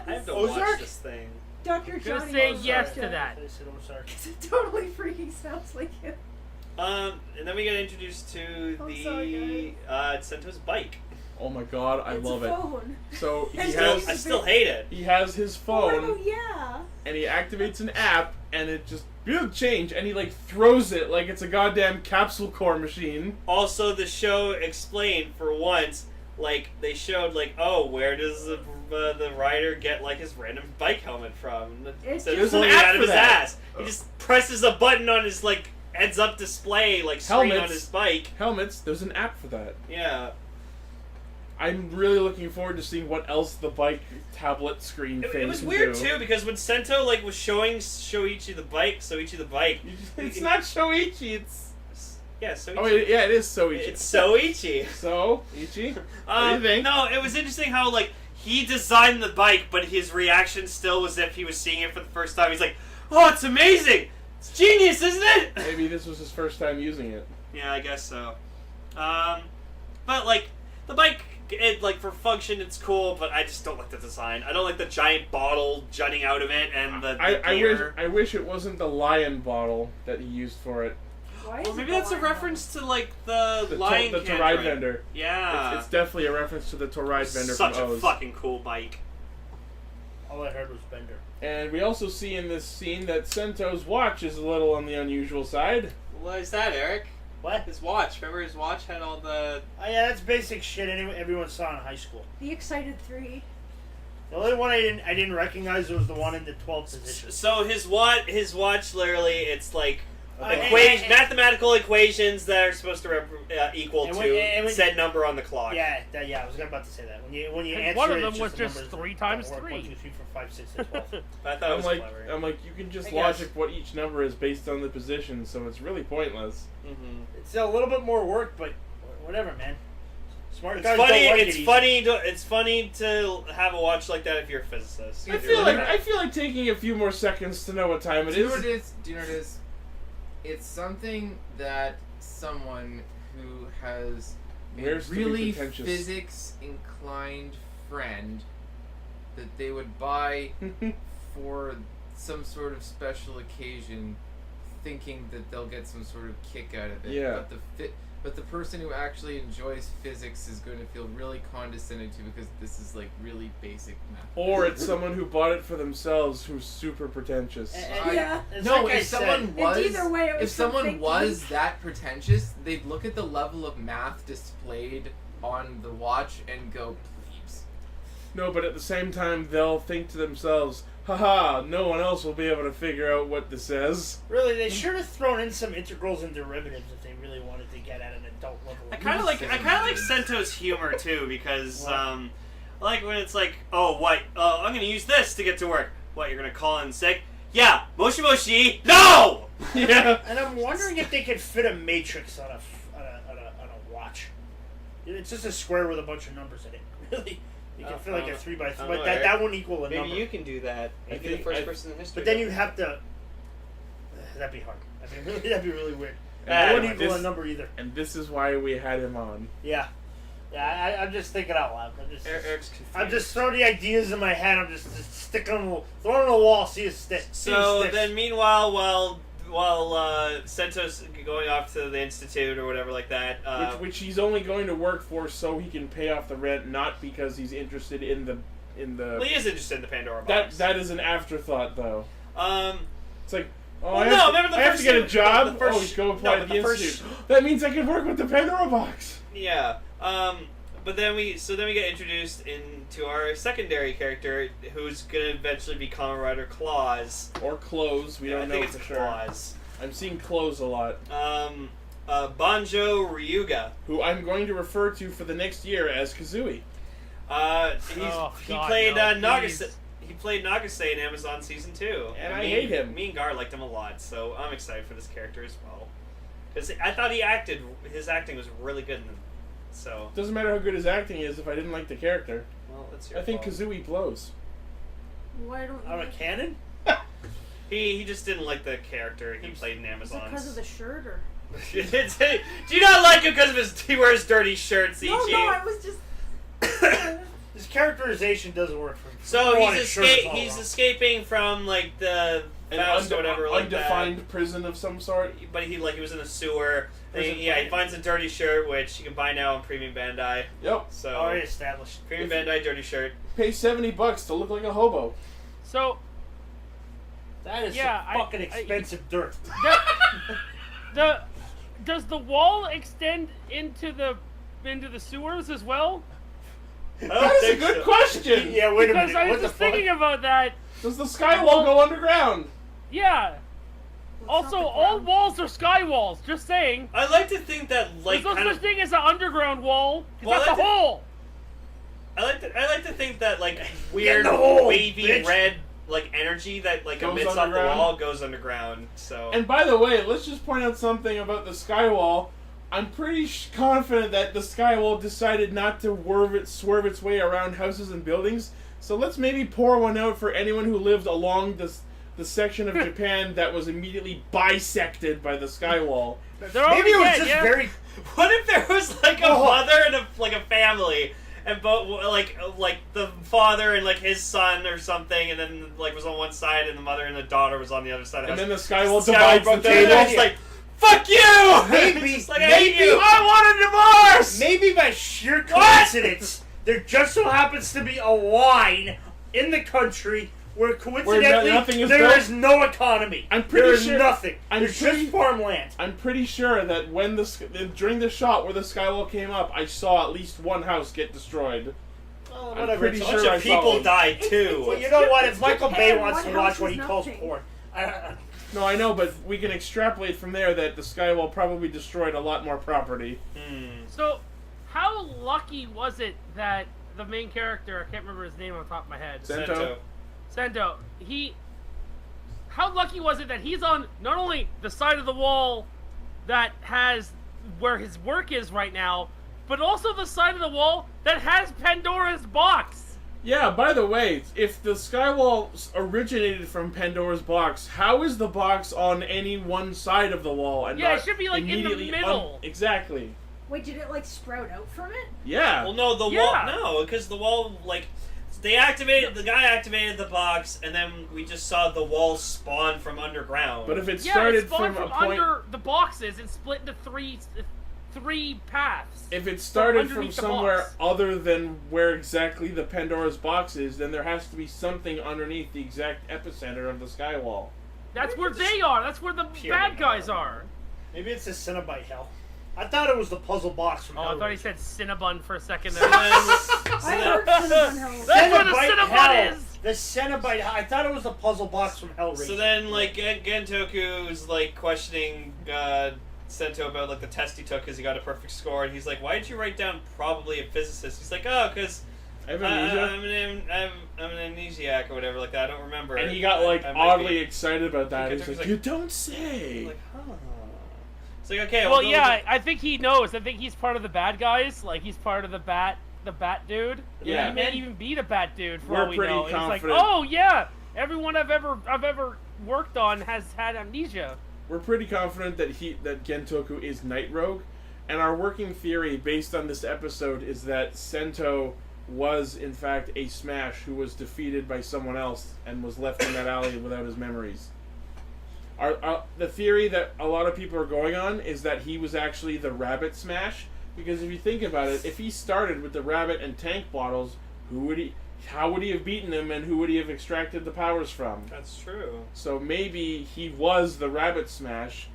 have to watch Ozark? this thing. Dr. Just Johnny say Wilcox. yes to that. I said Ozark. It totally freaking sounds like him. And then we get introduced to I'm sorry, Sento's bike. Oh my god, I It's love a it. phone. So he It's has I still hate it. he has his phone Oh, yeah. and he activates an app and it just change and he like throws it like it's a goddamn capsule core machine. Also, the show explained for once, like they showed, like, oh, where does the rider get like his random bike helmet from? It's So just- pulling it There's an app out of for his that. ass. He just presses a button on his like heads-up display, like screen on Helmets. his bike. Helmets, there's an app for that. Yeah. I'm really looking forward to seeing what else the bike tablet screen thing It was can weird do. too because when Sento like was showing Soichi the bike, It's not Shoichi, it's... yeah, Soichi. Oh, yeah, it is Soichi. It's Soichi. So, Ichi, what do you think? No, it was interesting how like he designed the bike, but his reaction still was as if he was seeing it for the first time. He's like, "Oh, it's amazing! It's genius, isn't it?" Maybe this was his first time using it. Yeah, I guess so. But like the bike, like for function, it's cool, but I just don't like the design. I don't like the giant bottle jutting out of it and the gear. I wish it wasn't the lion bottle that he used for it. Why Well, is maybe it that's a the reference to like the lion the can Toride ride. vendor. Yeah, It's definitely a reference to the Toride vendor such from a O's. fucking cool bike. Oh, I heard was Bender. And we also see in this scene that Sento's watch is a little on the unusual side. What is that, Eric? What? His watch. Remember his watch had all the... Oh yeah, that's basic shit everyone saw in high school. The Excited 3. The only one I didn't recognize was the one in the 12th position. So his watch literally, it's like mathematical mathematical equations that are supposed to equal to said number on the clock. Yeah, I was about to say that. When you answer one of it, them it's was the just numbers 3 that times work. 3. 1, 2, 3, 4, 5, 6, and 12. I thought it was clever. I'm like, you can just I guess. logic what each number is based on the position, so it's really pointless. Mm-hmm. It's a little bit more work, but whatever, man. Smart It's guys funny. don't like It's it funny. It's funny to have a watch like that if you're a physicist. I feel like taking a few more seconds to know what time it Do you know is. what it is? Do you know what it is? It's something that someone who has a Where's to be really pretentious? physics-inclined friend that they would buy for some sort of special occasion, thinking that they'll get some sort of kick out of it. Yeah. But the person who actually enjoys physics is going to feel really condescended to because this is like really basic math. Or it's someone who bought it for themselves who's super pretentious. Yeah. No, like I if someone said, was, either way, it was if someone something- was that pretentious, they'd look at the level of math displayed on the watch and go, "Plebes." No, but at the same time, they'll think to themselves, haha, no one else will be able to figure out what this says. Really, they should have thrown in some integrals and derivatives if they really wanted to get at an adult level. I kind of like Sento's humor too because like when it's like, oh what, I'm gonna use this to get to work. What, you're gonna call in sick? Yeah, moshi moshi. No. Yeah. And I'm wondering if they could fit a matrix on a watch. It's just a square with a bunch of numbers in it. Really, you can fit like a 3x3, but that won't equal a Maybe number. you can do that. Maybe the first person in history. But then you have to. That'd be hard. That'd be really weird. It And wouldn't equal a number either. And this is why we had him on. Yeah. I'm just thinking out loud. Eric's confused. I'm just throwing the ideas in my head. I'm just sticking them, throwing them on the wall. See it stick. So then, meanwhile, while Sento's going off to the institute or whatever like that, Which he's only going to work for so he can pay off the rent, not because he's interested in the. Well, he is interested in the Pandora box. That is an afterthought, though. It's like, oh, Well, I have to get a job. the first- go apply no, at but the the first- institute. That means I can work with the Pandora box. Yeah. But then we get introduced into our secondary character, who's gonna eventually be Kamen Rider Claws. Or clothes. We don't I know think for it's sure. Claws. I'm seeing clothes a lot. Banjo Ryuga. Who I'm going to refer to for the next year as Kazooie. He played Nagase. He played Nagase in Amazon Season 2. And I hate him. Me and Gar liked him a lot, so I'm excited for this character as well. Because I thought his acting was really good in them. So. Doesn't matter how good his acting is if I didn't like the character. Well, that's your I think fault. Kazooie blows. Why don't you? On a cannon? He just didn't like the character he played in Is it Amazon. because of the shirt or? Do you not like him because he wears dirty shirts, No, E.G.? I was just. His characterization doesn't work for me. So Go on, he's his shirt is all he's wrong. escaping from like the Faust or whatever, like undefined prison of some sort. that. But he was in a sewer. And Prison he planet. finds a dirty shirt, which you can buy now on Premium Bandai. Yep. So Already established. Premium Bandai dirty shirt. Pay $70 to look like a hobo. So That is Yeah, some fucking expensive dirt. does the wall extend into the sewers as well? That is a good question. Yeah, wait a Because minute. I was What the just fuck? thinking about that. Does the Skywall go underground? Yeah. Also, all walls are sky walls. Just saying. I like to think that There's no such thing as an underground wall. 'Cause Well, that's a hole. I like to think that weird the hole, wavy bitch. red energy that Goes emits off the underground? wall goes underground. So And by the way, let's just point out something about the Skywall. I'm pretty confident that the Skywall decided not to swerve its way around houses and buildings. So let's maybe pour one out for anyone who lived along the section of Japan that was immediately bisected by the Skywall. They're already Maybe it was dead, just yeah? very. what if there was a mother and a family, and both like the father and his son or something, and then was on one side, and the mother and the daughter was on the other side of the And house. then the Skywall Skywall divides the broke down, and table. it's like, fuck you! Maybe- It's like, I hate maybe- you! I want a divorce! Maybe by sheer coincidence, there just so happens to be a line in the country where coincidentally nothing is there built? is no economy. I'm pretty there is sure- nothing. I'm There's pretty- just farmland. I'm pretty sure that when during the shot where the Skywall came up, I saw at least one house get destroyed. Well, I'm whatever. pretty it's A all- bunch sure of I saw people it. died too. Well, you know what? If It's Michael Japan, Bay wants one to house watch what is he calls nothing. porn, No, I know, but we can extrapolate from there that the Skywall probably destroyed a lot more property. So, how lucky was it that the main character, I can't remember his name on top of my head, Sento. Sento, how lucky was it that he's on not only the side of the wall that has where his work is right now, but also the side of the wall that has Pandora's box? Yeah, by the way, if the Skywall originated from Pandora's box, how is the box on any one side of the wall and Yeah, it not should be, like, in the immediately middle. Exactly. Wait, did it like sprout out from it? Yeah. Well, no, the Yeah. wall. No, because the wall, like, they activated. The guy activated the box, and then we just saw the wall spawn from underground. But if it Yeah, started it spawned from from a point, under the boxes and split into three paths. if it started from underneath the somewhere box. other than where exactly the Pandora's box is, then there has to be something underneath the exact epicenter of the Skywall. That's where they are. That's where the bad guys are. maybe it's a Cenobite hell. I thought it was the puzzle box from Oh, I thought he Hellraiser. said Cinnabon for a second So there. then, I heard Cinnabon Hell. That's where the Cenobite Cinnabon hell. is! The Cenobite hell. I thought it was the puzzle box from Hellraiser. so then, like, Gentoku's like questioning Sento about like the test he took because he got a perfect score, and he's like, "Why did you write down probably a physicist?" He's like, "Oh, because I have amnesia. I'm an amnesiac or whatever like that. I don't remember." And he got like I might oddly be." excited about that. Because He's like, like- "You don't say." I'm like, huh. It's like, okay. Well, go yeah, with I think he knows. I think he's part of the bad guys. Like, he's part of the bat dude. Yeah. He may even be the bat dude for We're all we pretty know. And he's like, confident. oh yeah, everyone I've ever worked on has had amnesia. We're pretty confident that Gentoku is Night Rogue, and our working theory based on this episode is that Sento was in fact a Smash who was defeated by someone else and was left in that alley without his memories. The theory that a lot of people are going on is that he was actually the Rabbit Smash, because if you think about it, if he started with the rabbit and tank bottles, how would he have beaten him, and who would he have extracted the powers from? That's true. So maybe he was the Rabbit Smash.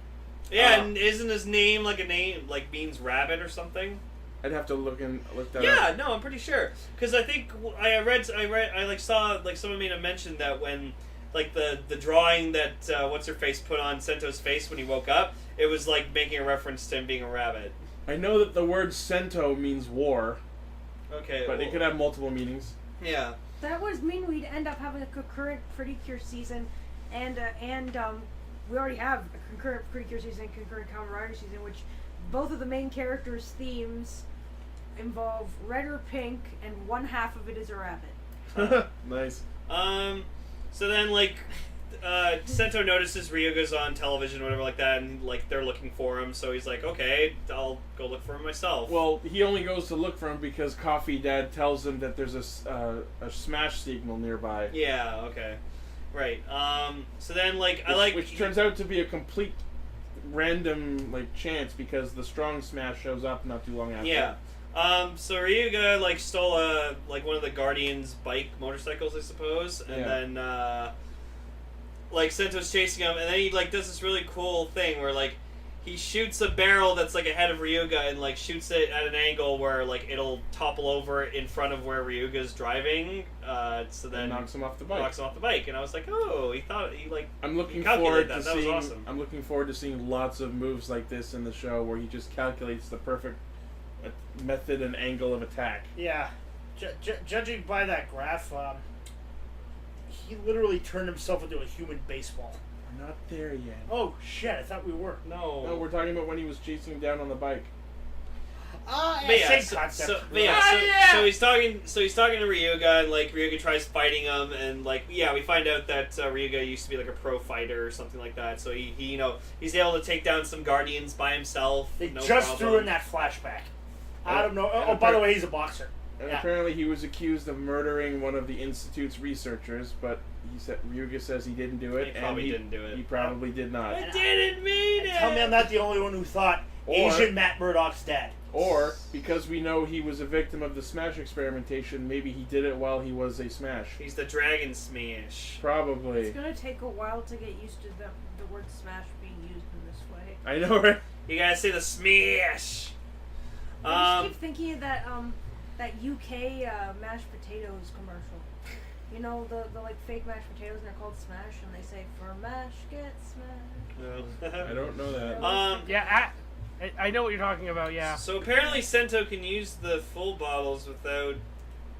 Yeah, and isn't his name like a name like means rabbit or something? I'd have to look that up. Yeah, no, I'm pretty sure because I think I like saw like someone made a mention that when like the drawing that what's her face put on Sento's face when he woke up, it was like making a reference to him being a rabbit. I know that the word Sento means war, Okay, but well, it could have multiple meanings. yeah. That would mean we'd end up having a concurrent Pretty Cure season, and we already have a concurrent Pretty Cure season and concurrent Kamen Rider season, which both of the main characters' themes involve red or pink, and one half of it is a rabbit. Nice. So then like Sento notices Ryuga's on television or whatever like that, and like they're looking for him, so he's like, okay, I'll go look for him myself. Well, he only goes to look for him because Coffee Dad tells him that there's a Smash signal nearby. Yeah, okay. Right. So then like Which turns out to be a complete random like chance because the strong Smash shows up not too long after. Yeah. So Ryuga like stole like one of the Guardians' bike motorcycles, I suppose, and Yeah. then like Sento's chasing him, and then he like does this really cool thing where like he shoots a barrel that's like ahead of Ryuga and like shoots it at an angle where like it'll topple over in front of where Ryuga's driving. So then And knocks him off the bike. knocks him off the bike, and I was like, oh, he like. I'm looking calculated forward to that was seeing. awesome. I'm looking forward to seeing lots of moves like this in the show where he just calculates the perfect method and angle of attack. Yeah. Judging by that graph, he literally turned himself into a human baseball. We're not there yet. Oh shit! I thought we were. No, we're talking about when he was chasing him down on the bike. But yeah, same concept. so he's talking to Ryuga, and like Ryuga tries fighting him, and like we find out that Ryuga used to be like a pro fighter or something like that. So he you know he's able to take down some Guardians by himself. They no just problem. threw in that flashback. I don't know. And Oh, by the way, he's a boxer. And Yeah. apparently he was accused of murdering one of the Institute's researchers, but Ryuga says he didn't do it. He probably and didn't do it. He probably did not. I didn't mean it. Tell me I'm not the only one who thought Or- Asian Matt Murdock's dead. Or, because we know he was a victim of the Smash experimentation, maybe he did it while he was a Smash. He's the Dragon Smash. Probably. It's gonna take a while to get used to the word smash being used in this way. I know, right? You gotta say the Smash. I just keep thinking of that UK mashed potatoes commercial. You know, the like fake mashed potatoes, and they're called Smash, and they say, "For mash, get smashed." I don't know that. Yeah, I know what you're talking about. Yeah. So apparently Sento can use the full bottles without,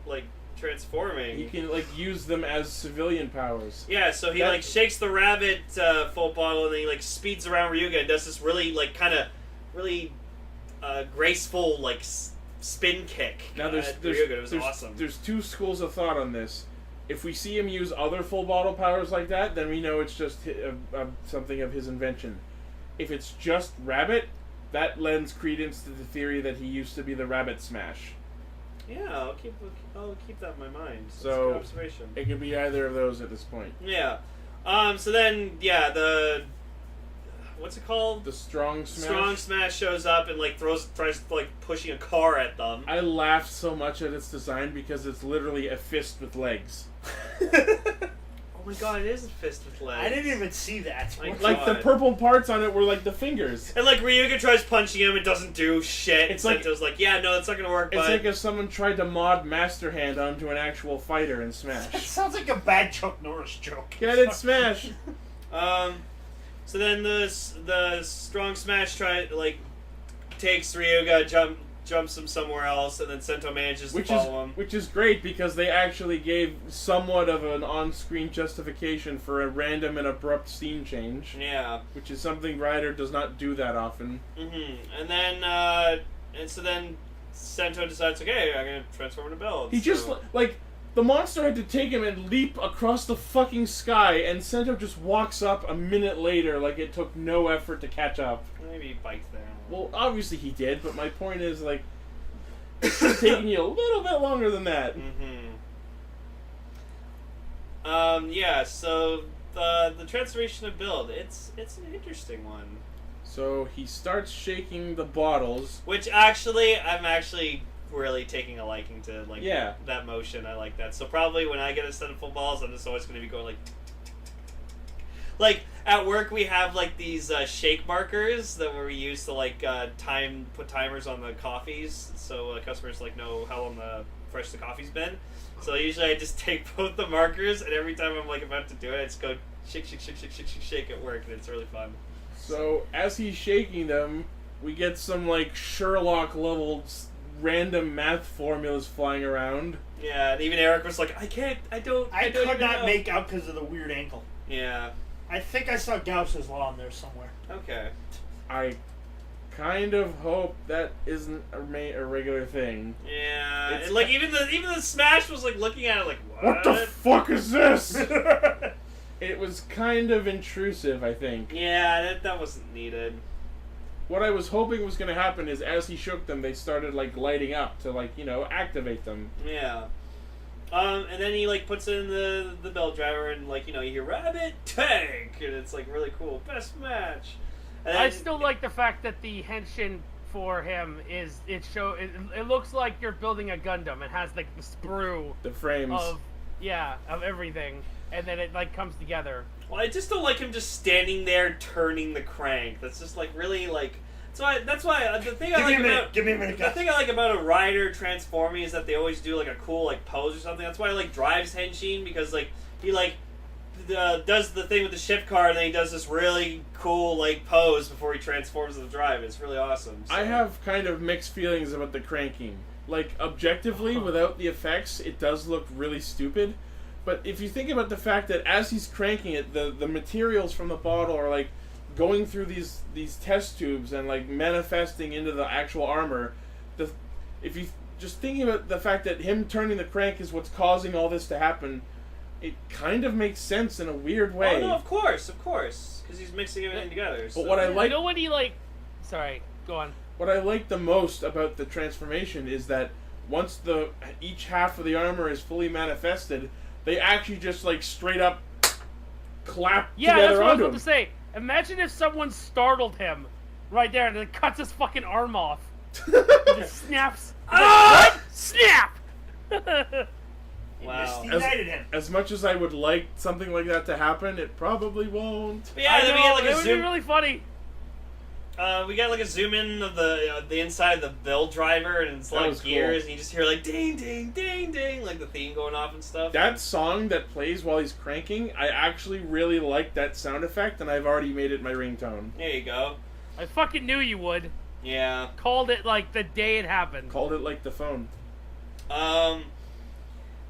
like, transforming. He can, like, use them as civilian powers. Yeah, so he, like, shakes the rabbit full bottle, and then he, like, speeds around Ryuga and does this really, like, kind of really graceful, like, spin kick. Now, Ryuga. It was awesome. There's two schools of thought on this. If we see him use other full bottle powers like that, then we know it's just something of his invention. If it's just rabbit, that lends credence to the theory that he used to be the Rabbit Smash. Yeah, I'll keep that in my mind. That's a So good observation. It could be either of those at this point. Yeah. So then, yeah, what's it called? The Strong Smash. Strong Smash shows up and like tries like pushing a car at them. I laughed so much at its design because it's literally a fist with legs. Oh my god, it is a fist with legs. I didn't even see that. Like the purple parts on it were like the fingers. And like Ryuga tries punching him, it doesn't do shit. It's And like- Sento's like, yeah, no, that's not gonna work. It's But like if someone tried to mod Master Hand onto an actual fighter in That Smash. sounds like a bad Chuck Norris joke. Get it, Smash! So then the Strong Smash takes Ryuga, jumps him somewhere else, and then Sento manages to follow him. Which is great because they actually gave somewhat of an on-screen justification for a random and abrupt scene change. Yeah. Which is something Ryder does not do that often. And then so then Sento decides, okay, I'm gonna transform into Build. He just like the monster had to take him and leap across the fucking sky, and Sento just walks up a minute later like it took no effort to catch up. Maybe he bites there. Well, obviously he did, but my point is, like, it's taking you a little bit longer than that. Yeah, so the transformation of Build, it's an interesting one. So he starts shaking the bottles. Which actually, I'm actually really taking a liking to, like, Yeah. that motion. I like that. So probably when I get a set of full balls, I'm just always going to be going, like, tick, tick, tick, tick, tick. Like, at work we have, like, these shake markers that we use to, like, put timers on the coffees, so customers, like, know how long fresh the coffee's been. So usually I just take both the markers, and every time I'm, like, about to do it, I just go shake, shake, shake, shake, shake, shake, shake at work, and it's really fun. So as he's shaking them, we get some, like, Sherlock-level random math formulas flying around. Yeah, and even Eric was like, I could not make out because of the weird ankle. Yeah. I think I saw Gauss's law in there somewhere. Okay. I kind of hope that isn't a regular thing. Yeah, and like even the Smash was like looking at it like, What the fuck is this? It was kind of intrusive, I think. Yeah, that wasn't needed. What I was hoping was going to happen is as he shook them, they started like lighting up to like, you know, activate them. Yeah. And then he like puts in the bell driver and like, you know, you hear Rabbit Tank and it's like really cool. Best match. And I then, still like the fact that the henshin for him is it looks like you're building a Gundam. It has like the sprue, the frames of everything, and then it like comes together. Well, I just don't like him just standing there turning the crank. That's just like really like. That's why the thing Give me a minute, The thing I like about a rider transforming is that they always do like a cool like pose or something. That's why I like Drive's henshin, because like he like does the thing with the shift car and then he does this really cool like pose before he transforms the Drive. It's really awesome. So. I have kind of mixed feelings about the cranking. Like objectively, without the effects, it does look really stupid. But if you think about the fact that as he's cranking it, the materials from the bottle are like going through these test tubes and like manifesting into the actual armor. If you just thinking about the fact that him turning the crank is what's causing all this to happen, it kind of makes sense in a weird way. Oh no, of course, because he's mixing everything together. But what I like, you know when he like, sorry, go on. What I like the most about the transformation is that once each half of the armor is fully manifested, they actually just like straight up clap Yeah, together that's what I was onto about him. to say. Imagine if someone startled him right there and it cuts his fucking arm off. It just snaps. Ah! What? Snap! Wow. Misty-knighted him. As much as I would like something like that to happen, it probably won't. But yeah, then we get like it a would zoom. be really funny. We got like a zoom in of the inside of the build driver, and it's That like was gears, cool. and you just hear like ding, ding, ding, ding, like the theme going off and stuff. That song that plays while he's cranking, I actually really like that sound effect, and I've already made it my ringtone. There you go. I fucking knew you would. Yeah. Called it like the day it happened. Called it like the phone.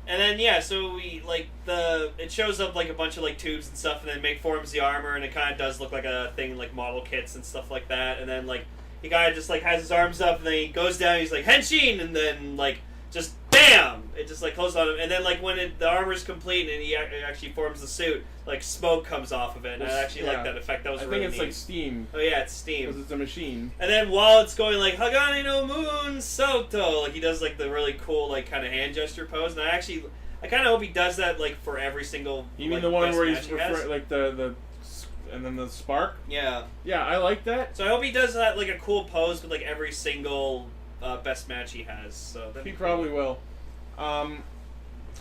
And then yeah, so we like it shows up like a bunch of like tubes and stuff, and then Mick forms the armor, and it kind of does look like a thing like model kits and stuff like that. And then like he kind of just like has his arms up, and then he goes down, he's like Henshin, and then like just bam, it just like closes on him. And then like when the armor's complete and he actually forms the suit, like smoke comes off of it. And I actually like that effect. That was I really think it's neat. like steam. Oh yeah, it's steam. Because it's a machine. And then while it's going like Hagane no Moon Soto, like he does like the really cool like kind of hand gesture pose, and I kind of hope he does that like for every single. You mean like, the one best where match he's he has? referring, like the and then the spark? Yeah. Yeah, I like that. So I hope he does that like a cool pose with like every single best match he has. So He probably will.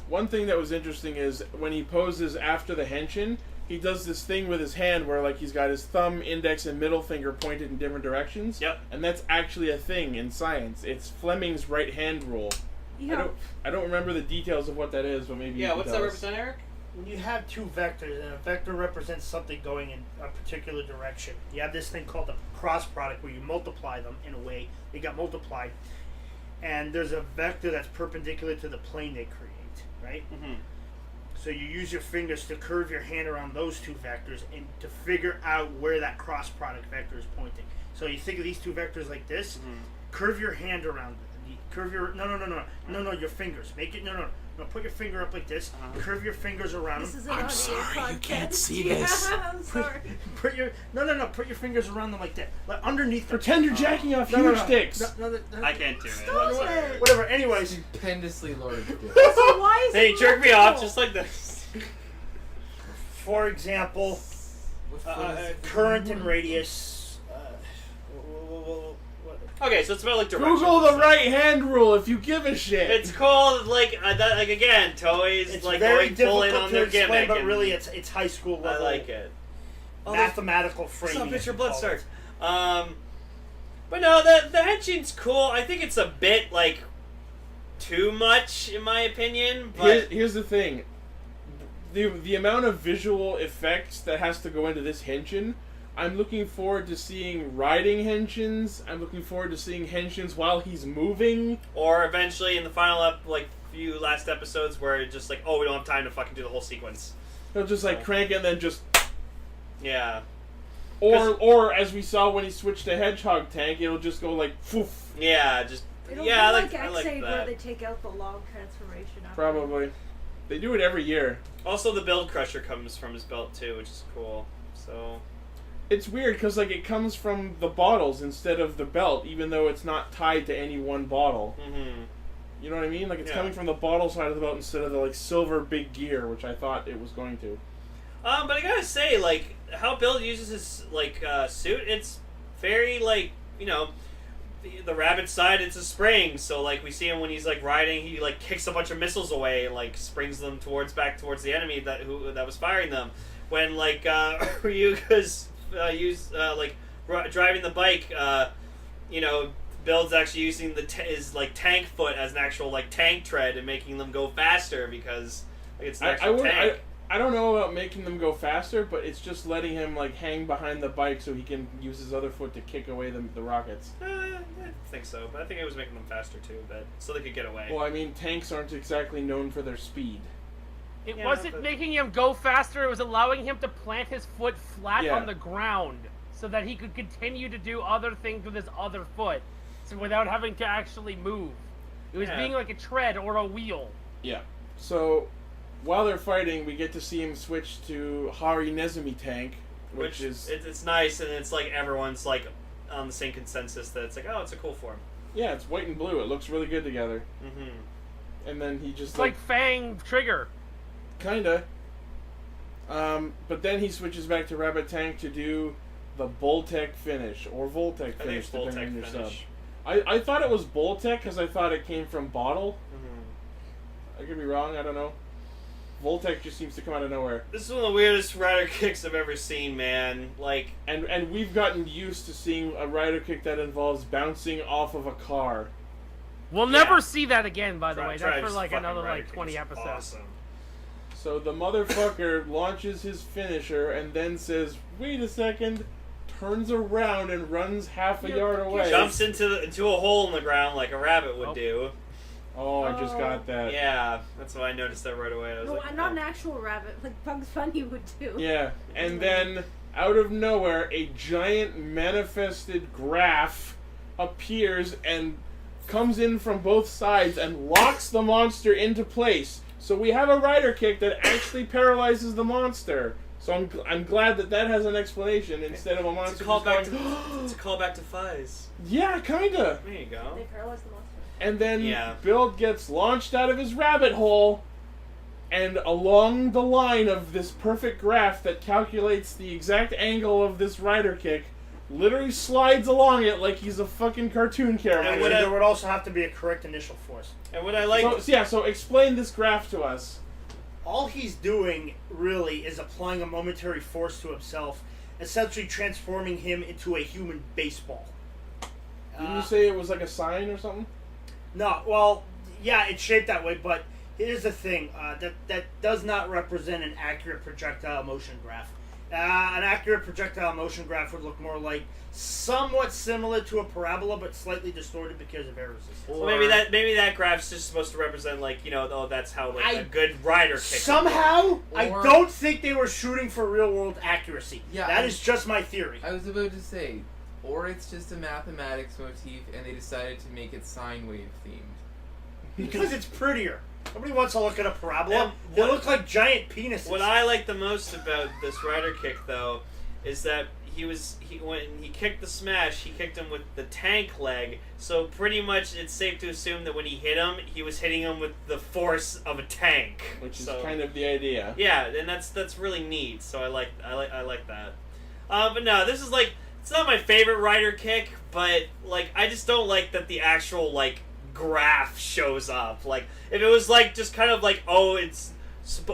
One thing that was interesting is when he poses after the henshin, he does this thing with his hand where like he's got his thumb, index, and middle finger pointed in different directions. Yep. And that's actually a thing in science. It's Fleming's right hand rule. Yeah. I don't remember the details of what that is, but maybe you can what's tell that us. represent, Eric? When you have two vectors, and a vector represents something going in a particular direction, you have this thing called the cross product where you multiply them in a way. They got multiplied. And there's a vector that's perpendicular to the plane they create, right? Mm-hmm. So you use your fingers to curve your hand around those two vectors and to figure out where that cross product vector is pointing. So you think of these two vectors like this, curve your hand around them. Curve your no, your fingers. Make it no. Put your finger up like this. Curve your fingers around This them. is an audio podcast. Yeah, I'm sorry. Put your Put your fingers around them like that, like underneath. Them. Pretend you're jacking off No, huge no, no. dicks. No, I can't do it. Stop it. Whatever. Anyways, Stupendously large dick. So why is Hey, it jerk me multiple? off just like this. for example, current and radius. Okay, so it's about like direction. Google the right hand rule if you give a shit. It's called like like again, Toei's It's like very going full in difficult on to their explain, gimmick, but and really, it's high school I level. like it. Mathematical framing. Stop it, as your we blood call starts. it. But no, the Henshin's cool. I think it's a bit like too much in my opinion. But Here's the thing. The amount of visual effects that has to go into this henshin, I'm looking forward to seeing riding henshins. I'm looking forward to seeing henshins while he's moving. or eventually in the final few last episodes where it's just like, oh, we don't have time to fucking do the whole sequence. He'll just like crank and then just... Yeah. Or as we saw when he switched to Hedgehog Tank, it'll just go like, poof. Yeah, just... It'll yeah, be I like I like X-Aid where that. they take out the log transformation. After. Probably. They do it every year. Also, the Build Crusher comes from his belt too, which is cool. So... It's weird because like it comes from the bottles instead of the belt, even though it's not tied to any one bottle. Mm-hmm. You know what I mean? Like it's Yeah. coming from the bottle side of the belt instead of the like silver big gear, which I thought it was going to. But I gotta say, like, how Build uses his, like, suit, it's very, like, you know, the rabbit side, it's a spring, so, like, we see him when he's, like, riding, he, like, kicks a bunch of missiles away and, like, springs them back towards the enemy that was firing them. When, like, Ryuga's, driving the bike, you know, Build's actually using his, like, tank foot as an actual, like, tank tread and making them go faster because, like, it's an actual tank. I don't know about making them go faster, but it's just letting him like hang behind the bike so he can use his other foot to kick away the rockets. I think so, but I think it was making them faster too, but so they could get away. Well, I mean, tanks aren't exactly known for their speed. It Yeah, wasn't but- making him go faster, it was allowing him to plant his foot flat Yeah. on the ground so that he could continue to do other things with his other foot, so without having to actually move. It was Yeah. being like a tread or a wheel. Yeah. So, while they're fighting, we get to see him switch to Hari Nezumi tank, which is... it's nice, and it's like everyone's like on the same consensus that it's like, oh, it's a cool form. Yeah, it's white and blue. It looks really good together. Mm-hmm. And then he just It's like Fang Trigger. Kinda. But then he switches back to Rabbit Tank to do the Voltec finish, or Voltec I think finish, it's Voltec depending on your sub. finish. I thought it was Voltec because I thought it came from Bottle. I could be wrong, I don't know. Voltec just seems to come out of nowhere. This is one of the weirdest rider kicks I've ever seen, man. Like, And we've gotten used to seeing a rider kick that involves bouncing off of a car. We'll never see that again, by the way. That's Tribe's for like fucking another rider like kick 20 is episodes. Awesome. So the motherfucker launches his finisher and then says, "Wait a second," turns around and runs half a yard away. Jumps into a hole in the ground like a rabbit would do. Oh, I just got that. Yeah, that's why I noticed that right away. I was No, like, not an actual rabbit, like Bugs Bunny would do. Yeah, and then out of nowhere, a giant manifested graph appears and comes in from both sides and locks the monster into place. So we have a rider kick that actually paralyzes the monster. So I'm glad that has an explanation instead of a monster. It's a callback just to Fuzz. Yeah, kinda. There you go. They paralyzed the monster. And then Build gets launched out of his rabbit hole, and along the line of this perfect graph that calculates the exact angle of this rider kick, literally slides along it like he's a fucking cartoon character. And there would also have to be a correct initial force. And what I like... So explain this graph to us. All he's doing, really, is applying a momentary force to himself, essentially transforming him into a human baseball. Didn't you say it was like a sign or something? No, well, yeah, it's shaped that way, but here's the thing. That does not represent an accurate projectile motion graph. An accurate projectile motion graph would look more like somewhat similar to a parabola, but slightly distorted because of air resistance. Well, maybe that graph's just supposed to represent, like, you know, oh, that's how like a good rider kick. Somehow, I don't think they were shooting for real-world accuracy. Yeah, that is just my theory. I was about to say, or it's just a mathematics motif, and they decided to make it sine wave themed. Because it's prettier. Nobody wants to look at a parabola. They look like giant penises. What I like the most about this rider kick, though, is that when he kicked the smash, he kicked him with the tank leg. So pretty much, it's safe to assume that when he hit him, he was hitting him with the force of a tank, which is kind of the idea. Yeah, and that's really neat. So I like that. But no, this is like, it's not my favorite rider kick, but like I just don't like that the actual like graph shows up. Like if it was like just kind of like, oh, it's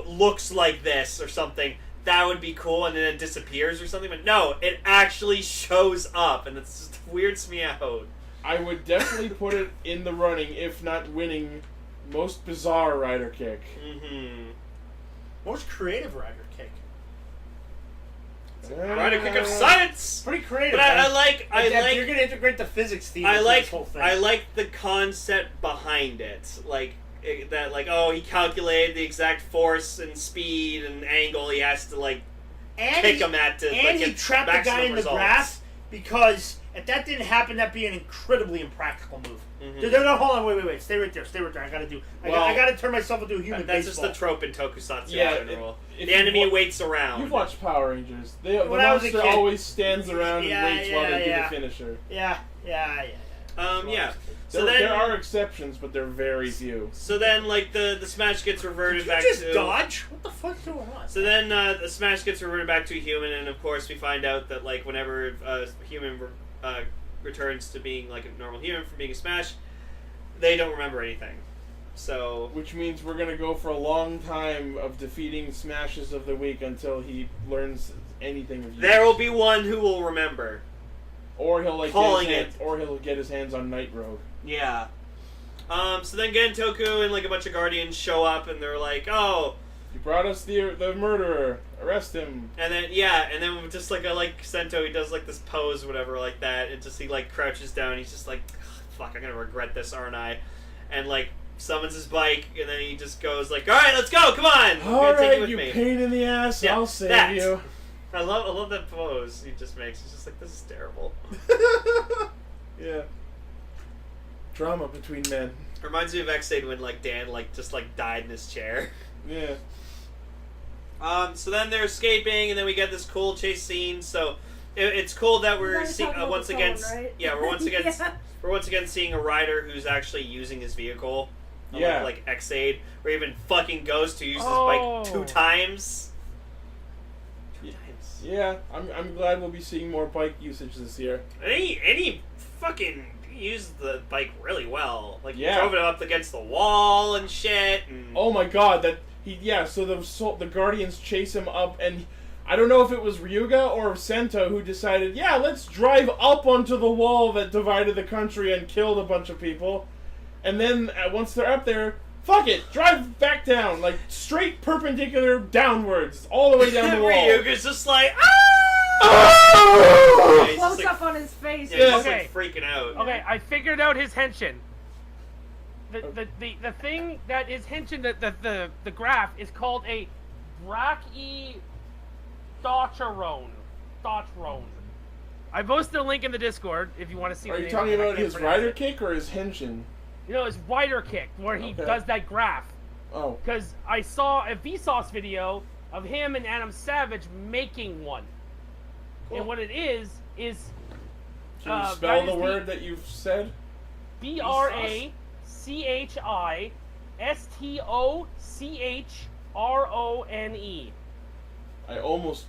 looks like this or something, that would be cool, and then it disappears or something. But no, it actually shows up, and it just weirds me out. I would definitely put it in the running, if not winning, most bizarre rider kick. Most creative rider kick. Rider kick of science. Pretty creative. But I like. You're gonna integrate the physics theme. I like. This whole thing. I like the concept behind it. Like that. Like, oh, he calculated the exact force and speed and angle he has to like kick him at to. And like, he trapped the guy in the graph because if that didn't happen, that'd be an incredibly impractical move. No, hold on, wait, stay right there. I gotta turn myself into a human. That's baseball. just the trope in tokusatsu in general. If the enemy waits around. You've watched Power Rangers. The monster always stands around and waits while they do the finisher. Yeah. So then there are exceptions, but they're very few. So then, like the smash gets reverted back to dodge. What the fuck's going on? So then the smash gets reverted back to a human, and of course we find out that like whenever a human returns to being like a normal human from being a smash, they don't remember anything. So which means we're gonna go for a long time of defeating smashes of the week until he learns anything of use. There will be one who will remember. Or he'll get his hands on Night Rogue. Yeah. So then Gentoku and like a bunch of guardians show up, and they're like, "Oh, you brought us the murderer. Arrest him." And then just like Sento, he does like this pose, or whatever, like that, and just he like crouches down. He's just like, "Fuck, I'm gonna regret this, aren't I?" And like summons his bike, and then he just goes like, "All right, let's go. Come on. All right, take you with you me. pain in the ass. Yeah, I'll save you." I love that pose he just makes. He's just like, this is terrible. Yeah. Drama between men. Reminds me of X-Aid when like Dan like just like died in his chair. Yeah. So then they're escaping, and then we get this cool chase scene. So it's cool that we're seeing once again. Right? Yeah, we're once again we're once again seeing a rider who's actually using his vehicle. Yeah. Like X-Aid, or even fucking Ghost, who uses his bike 2 times. Yeah, I'm glad we'll be seeing more bike usage this year. Any fucking used the bike really well. Like, Yeah. he drove it up against the wall and shit. And... Oh my god, so the Guardians chase him up, and I don't know if it was Ryuga or Sento who decided, yeah, let's drive up onto the wall that divided the country and killed a bunch of people. And then, once they're up there, fuck it, drive back down, like, straight perpendicular downwards, all the way down the wall. Ryuga's just like, Oh! Yeah, he's Close just, like, up on his face. Yeah, he's just, Okay. like, freaking out. Okay, I figured out his henshin. The thing that is henshin, the graph is called a Brachy Dotcherone. I posted a link in the Discord if you want to see. Are the you name talking of it. I about can't his pronounce rider it. kick or his henshin? You know, his rider kick, where he Okay. does that graph. Oh. Because I saw a Vsauce video of him and Adam Savage making one. Cool. And what it is Can you that spell is the word that you've said? BRACHISTOCHRONE. I almost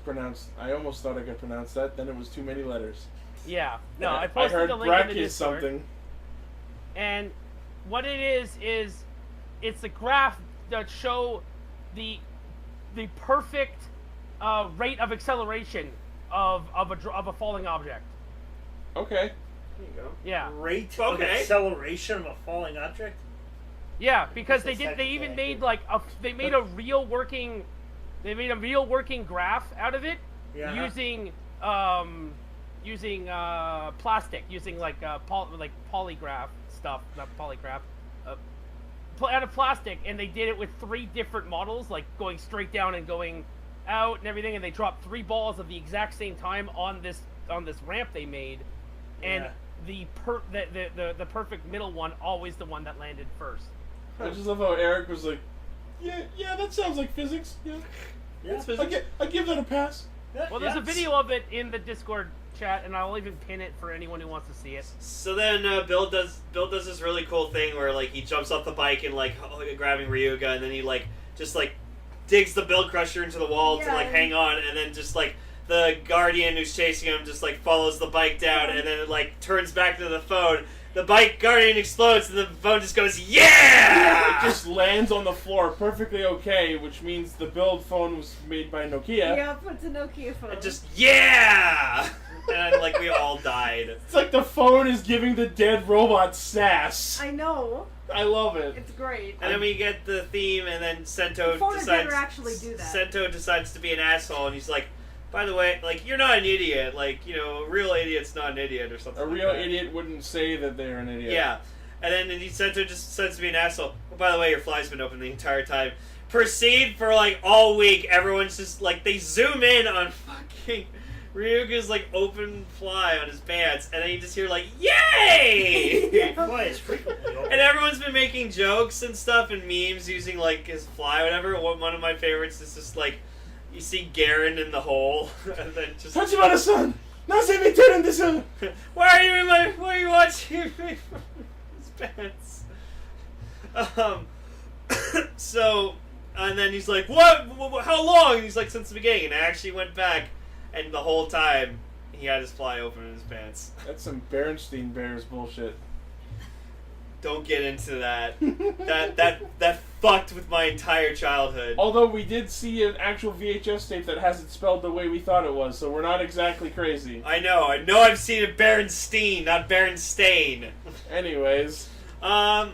thought I could pronounce that, then it was too many letters. Yeah. No, And I posted heard the link in the Bracky Discord. something. And what it is it's a graph that show the perfect rate of acceleration of a falling object. Okay. There you go. Yeah. Rate of Okay. acceleration of a falling object? Yeah, because That's they even technically made accurate. a real working graph out of it Yeah. using plastic, using polygraph stuff, not polygraph, out of plastic, and they did it with 3 different models, like going straight down and going out and everything, and they dropped 3 balls at the exact same time on this ramp they made, and Yeah. the perfect middle one, always the one that landed first. I just love how Eric was like, yeah, that sounds like physics. Yeah, Yeah. I give that a pass. Well, there's a video of it in the Discord chat, and I'll even pin it for anyone who wants to see it. So then Bill does this really cool thing where like he jumps off the bike and like grabbing Ryuga, and then he like just like digs the Build Crusher into the wall to like Yeah. hang on, and then just like the Guardian who's chasing him just like follows the bike down, and then it like turns back to the phone. The bike Guardian explodes, and the phone just goes, yeah! It just lands on the floor perfectly okay, which means the build phone was made by Nokia. Yep, it's a Nokia phone. And just, yeah! And like we all died. It's like the phone is giving the dead robot sass. I know. I love it. It's great. And then we get the theme, and then Sento The phone would decides. never actually do that. Sento decides to be an asshole, and he's like, "By the way, like you're not an idiot. Like a real idiot's not an idiot or something." A like real that. idiot wouldn't say that they're an idiot. Yeah, and then Sento just decides to be an asshole. Oh, by the way, your fly's been open the entire time. Proceed for like all week. Everyone's just like they zoom in on fucking Ryuga's like open fly on his pants, and then you just hear like, "Yay!" Fly is frequently open. And everyone's been making jokes and stuff and memes using like his fly, whatever. One of my favorites is just like you see Garen in the hole, and then just Tachibana-san! Naze turn this on! why are you watching me from his pants? So, and then he's like, what? How long? And he's like, since the beginning. And I actually went back, and the whole time he had his fly open in his pants. That's some Berenstein Bears bullshit. Don't get into that. that fucked with my entire childhood. Although we did see an actual VHS tape that has it spelled the way we thought it was, so we're not exactly crazy. I know I've seen it Berenstain, not Berenstain. Anyways. And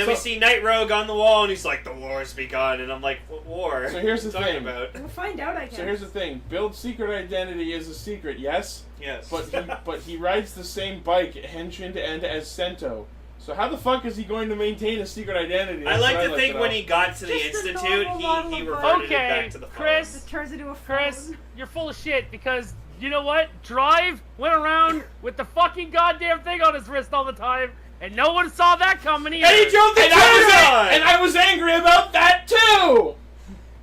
then we see Night Rogue on the wall, and he's like, the war's begun, and I'm like, what war? So here's the What are you thing. talking about? We'll find out, I guess. So here's the thing. Build's secret identity is a secret, yes? Yes. But he rides the same bike, henshin to end as Sento. So how the fuck is he going to maintain a secret identity? I That's like what to looked think it when up. he got to the Just a Institute, normal model he of reverted Okay, it back to the phone. Chris. It turns into a phone. Chris, you're full of shit because you know what? Drive went around with the fucking goddamn thing on his wrist all the time, and no one saw that coming either. And he drove the And I was angry about that too! Oh,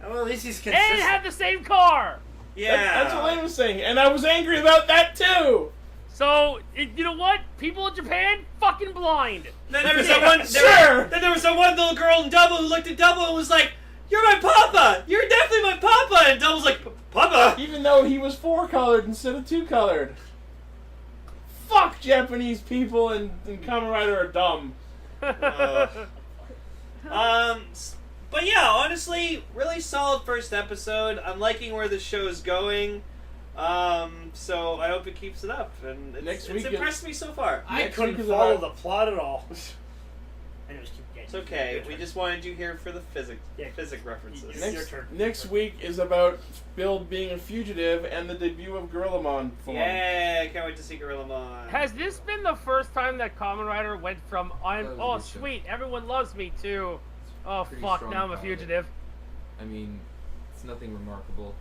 well, at least he's And consistent. it had the same car. Yeah. That's what Lane was saying, and I was angry about that too! So you know what? People in Japan fucking blind. Then there was that one. Sure. Then there was that one little girl in Double who looked at Double and was like, "You're my papa. You're definitely my papa." And Double's like, "Papa." Even though he was 4-colored instead of 2-colored. fuck Japanese people and Kamen Rider are dumb. But yeah, honestly, really solid first episode. I'm liking where the show's going. So I hope it keeps it up. And it's impressed me so far. I Next couldn't week is follow about- the plot at all. Anyways, keep going. It's okay. We just wanted you here for the physics references. Your turn. Next week is about Build being a fugitive and the debut of Gorillamon form. Yeah, I can't wait to see Gorillamon. Has this been the first time that Kamen Rider went from That was a oh good show. sweet, everyone loves me to oh Pretty fuck, strong now I'm a pilot. fugitive. I mean, it's nothing remarkable.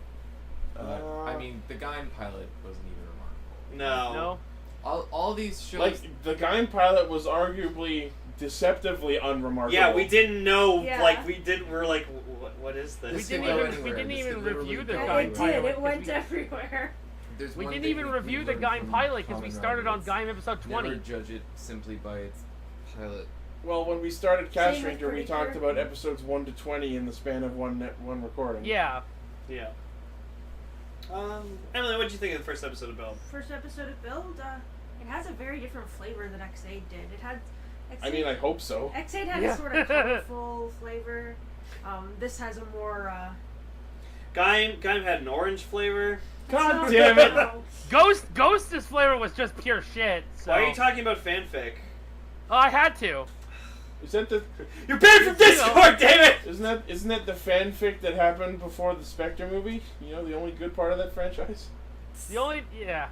I mean, the Gaim pilot wasn't even remarkable. No. All these shows. Like, the Gaim pilot was arguably deceptively unremarkable. Yeah, we didn't know. Yeah. Like we're like, what is We this? didn't could go even anywhere. This even could literally review the go Yeah, Gaim it pilot. did. It 'cause went we- everywhere. There's We one didn't thing even we review the learned Gaim from pilot because we Kamen started on Rider. Gaim episode 20. Never judge it simply by its pilot. Well, when we started Same with Castranger, we Pretty talked Cure. about episodes 1 to 20 in the span of one recording. Yeah. Yeah. Emily, what did you think of the first episode of Build? First episode of Build, it has a very different flavor than X8 did. It had. I mean, I hope so. X8 had Yeah. a sort of colorful flavor. This has a more. Gaim had an orange flavor. God damn it! Ghost's flavor was just pure shit. So. Why are you talking about fanfic? Oh, I had to. Is that the? You're banned from Discord, damn it! Isn't that the fanfic that happened before the Spectre movie? You know, the only good part of that franchise. The only yeah.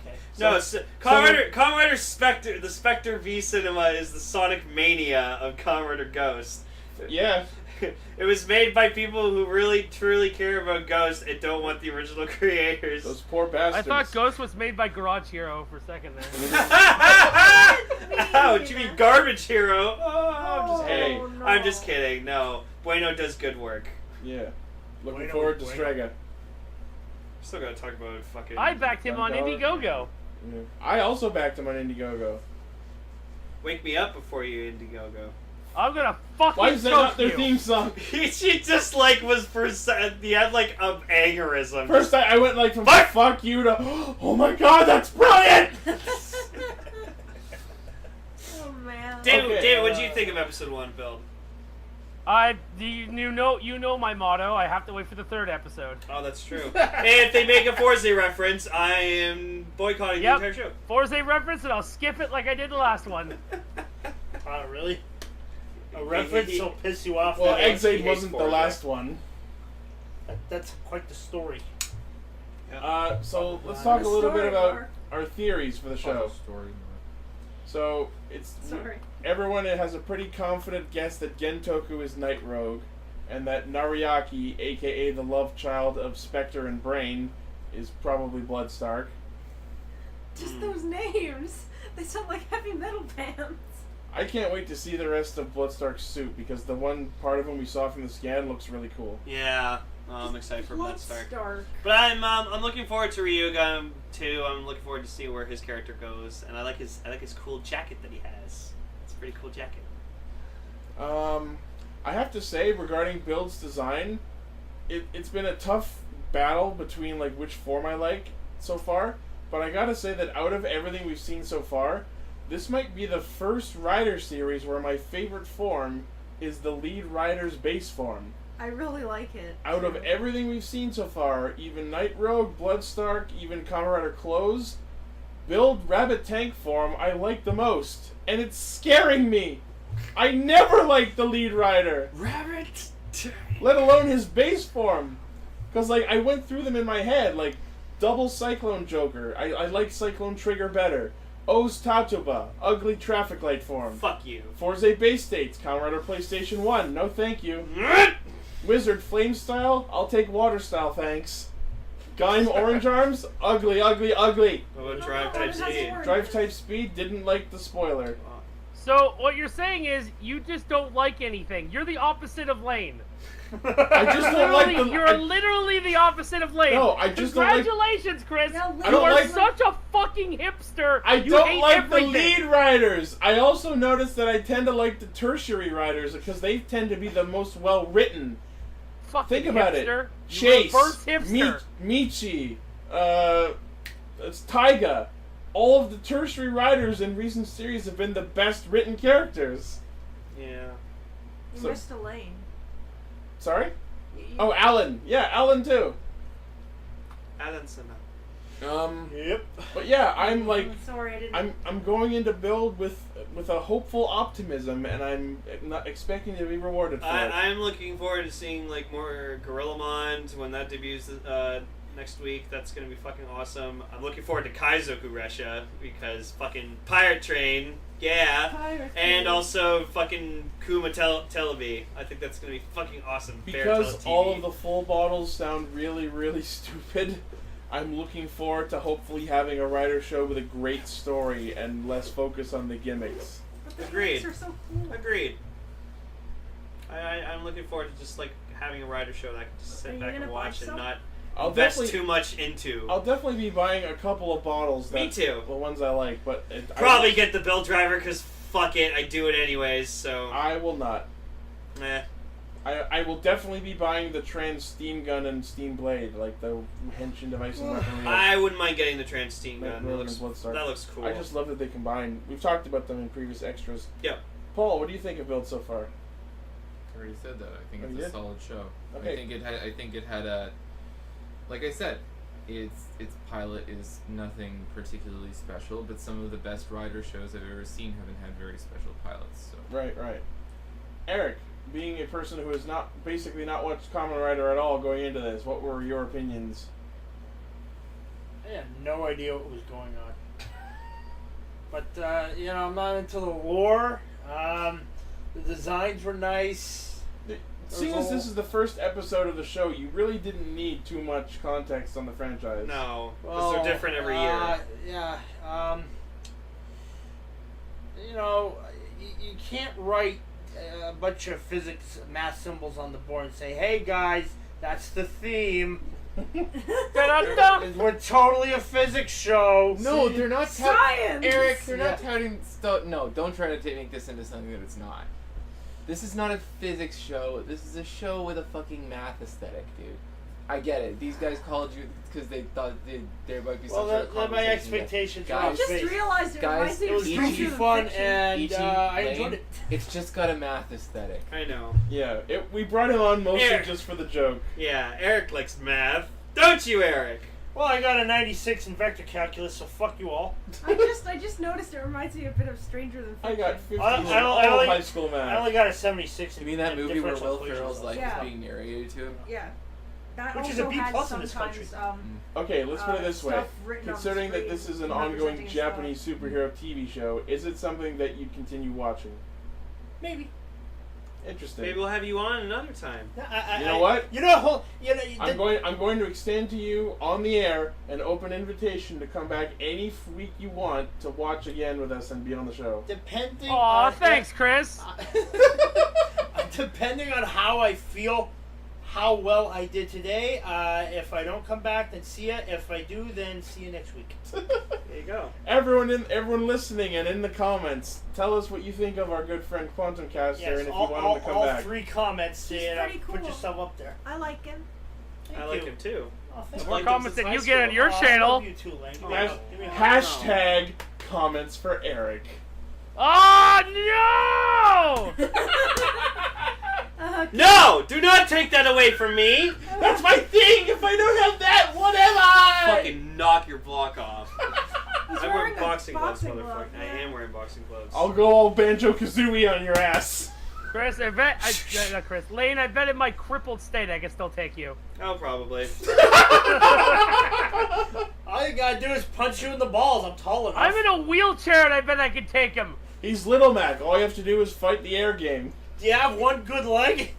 Okay. No, Kamen Rider Spectre. The Spectre V Cinema is the Sonic Mania of Kamen Rider Ghost. Yeah. It was made by people who really truly care about Ghost and don't want the original creators. Those poor I bastards. thought Ghost was made by Garage Hero for a second there. Ouch, you mean Garbage Hero? Oh, I'm just kidding. Hey. no. I'm just kidding. No, Bueno does good work. Yeah. Looking Bueno, forward to bueno. Strega. Still gotta talk about fucking. I backed him on Indiegogo. Yeah. I also backed him on Indiegogo. Wake me up before you Indiegogo. I'm gonna fucking Why is that choke not their you. theme song? She just like was he had like an aneurysm. First, I went like from Fuck! fuck you to oh my god, that's brilliant! Oh man. David, Okay, what did you think of episode 1, Build? You know my motto. I have to wait for the third episode. Oh, that's true. And if they make a Forza reference, I am boycotting Yep. the entire show. Forza reference, and I'll skip it like I did the last one. Really? A reference will piss you off. Well, that much? X8 hates wasn't the Forza. last one. That's quite the story. So let's talk a little bit Story about more. our theories for the show. Story. So it's Sorry. everyone has a pretty confident guess that Gentoku is Night Rogue, and that Nariaki, aka the love child of Spectre and Brain, is probably Bloodstark. Just those names. They sound like heavy metal bands. I can't wait to see the rest of Bloodstark's suit because the one part of him we saw from the scan looks really cool. Yeah, I'm excited for Bloodstark. Bloodstark. But I'm looking forward to Ryuga too. I'm looking forward to see where his character goes, and I like his cool jacket that he has. It's a pretty cool jacket. I have to say regarding Build's design, it's been a tough battle between like which form I like so far. But I gotta say that out of everything we've seen so far, this might be the first Rider series where my favorite form is the lead Rider's base form. I really like it. Out of everything we've seen so far, even Night Rogue, Bloodstark, even Kamen Rider Clothes, Build Rabbit Tank form I like the most. And it's scaring me! I never liked the lead Rider! Rabbit. Let alone his base form! Because, like, I went through them in my head, like, double Cyclone Joker, I like Cyclone Trigger better. O's Tatuba, ugly traffic light form. Fuck you. Forza Base States, Kamen Rider PlayStation 1, no thank you. Wizard Flame Style, I'll take Water Style, thanks. Gaim Orange Arms, ugly, ugly, ugly. What about Drive Oh, Type it has C? orange. Drive Type Speed, didn't like the spoiler. So what you're saying is you just don't like anything. You're the opposite of Lane. I just don't like the... You're literally the opposite of Lane. No, I just don't like- Congratulations, Chris. Yeah, I you don't are like- such a fucking hipster. I You don't hate like everything. the lead riders. I also noticed that I tend to like the tertiary riders because they tend to be the most well written. Fucking Think about hipster. it. You Chase, reverse hipster. Michi, it's Taiga. all of the tertiary riders in recent series have been the best written characters. Yeah. You So- missed Elaine. Sorry? Oh, Alan. Yeah, Alan too. Alan Senna. Yep. But yeah, I'm like, Sorry, I didn't. I'm going into Build with a hopeful optimism, and I'm not expecting to be rewarded for it. I'm looking forward to seeing like more Gorillamon when that debuts next week. That's gonna be fucking awesome. I'm looking forward to Kaizoku Resha because fucking Pirate Train, yeah, Pirate and Train. also fucking Kuma Telebi. I think that's gonna be fucking awesome. Because Fairytale all TV. of the full bottles sound really, really stupid, I'm looking forward to hopefully having a writer show with a great story and less focus on the gimmicks. But the Agreed. gimmicks are so cool. Agreed. I'm looking forward to just like having a rider show that I can just Are sit you back and gonna watch buy and some? not I'll invest definitely, too much into. I'll definitely be buying a couple of bottles. Me too. The ones I like, but Probably get the Build Driver because fuck it, I do it anyways. So I will not. eh. I will definitely be buying the Trans Steam Gun and Steam Blade, like the henshin device and weaponry. I wouldn't mind getting the Trans Steam Like Gun. Merlin and Bloodstar. That looks cool. I just love that they combine. We've talked about them in previous extras. Yep. Paul, what do you think of Build so far? I already said that. I think Oh, it's you a did? solid show. Okay. I think it had a. Like I said, its pilot is nothing particularly special, but some of the best rider shows I've ever seen haven't had very special pilots. So. Right. Eric, being a person who has basically not watched Kamen Rider at all going into this, what were your opinions? I had no idea what was going on. But, I'm not into the lore. The designs were nice. Seeing as this is the first episode of the show, you really didn't need too much context on the franchise. No, because they're different every year. Yeah. You can't write a bunch of physics math symbols on the board and say, hey guys, that's the theme. We're totally a physics show. No, they're not Science! Eric, they're not touting stuff. No, don't try to make this into something that it's not. This is not a physics show. This is a show with a fucking math aesthetic, dude. I get it. These guys called you because they thought there might be some sort of my conversation expectations were Guys, I off just base. realized it Guys, reminds me It of was Stranger goofy Than fun, Fiction. and E.T., I Lane, enjoyed it. It's just got a math aesthetic. I know. Yeah, we brought him on mostly Eric. just for the joke. Yeah, Eric likes math. Don't you, Eric? Well, I got a 96 in vector calculus, so fuck you all. I just noticed it reminds me a bit of Stranger Than I Fiction. got 50 I in only- all of high school I math. only got a 76 in You mean that movie where differential Will equations, Ferrell's though. life Yeah. is being narrated to him? Yeah. That Which also is a B+ has in this country. sometimes, Okay, let's put it this way. stuff written on the Considering that screen this is an representing ongoing stuff. Japanese superhero TV show, is it something that you'd continue watching? Maybe. Interesting. Maybe we'll have you on another time. You know what? I'm I'm going to extend to you on the air an open invitation to come back any week you want to watch again with us and be on the show. Depending Aw, on thanks, Chris. depending on how I feel, how well I did today. If I don't come back, then see ya. If I do, then see you next week. There you go. Everyone listening and in the comments, tell us what you think of our good friend Quantum Caster and if you want him to come all back. 3 comments saying pretty put cool. yourself up there. I like him. I like him too. Oh, thank More you. comments than high you get on school. your I channel. love you too, Lane. Give me a Hash- hug. Give me a hug. Hashtag comments for Eric. Oh no! No! Do not take that away from me! That's my thing! If I don't have that, what am I? Fucking knock your block off. He's I'm wearing wearing a boxing gloves, boxing glove, motherfucker. I yeah. am wearing boxing gloves. I'll go all Banjo Kazooie on your ass. Chris, I bet not Chris. Lane, I bet in my crippled state I can still take you. Oh, probably. All you gotta do is punch you in the balls. I'm tall enough. I'm in a wheelchair and I bet I can take him. He's Little Mac. All you have to do is fight the air game. Do you have one good leg?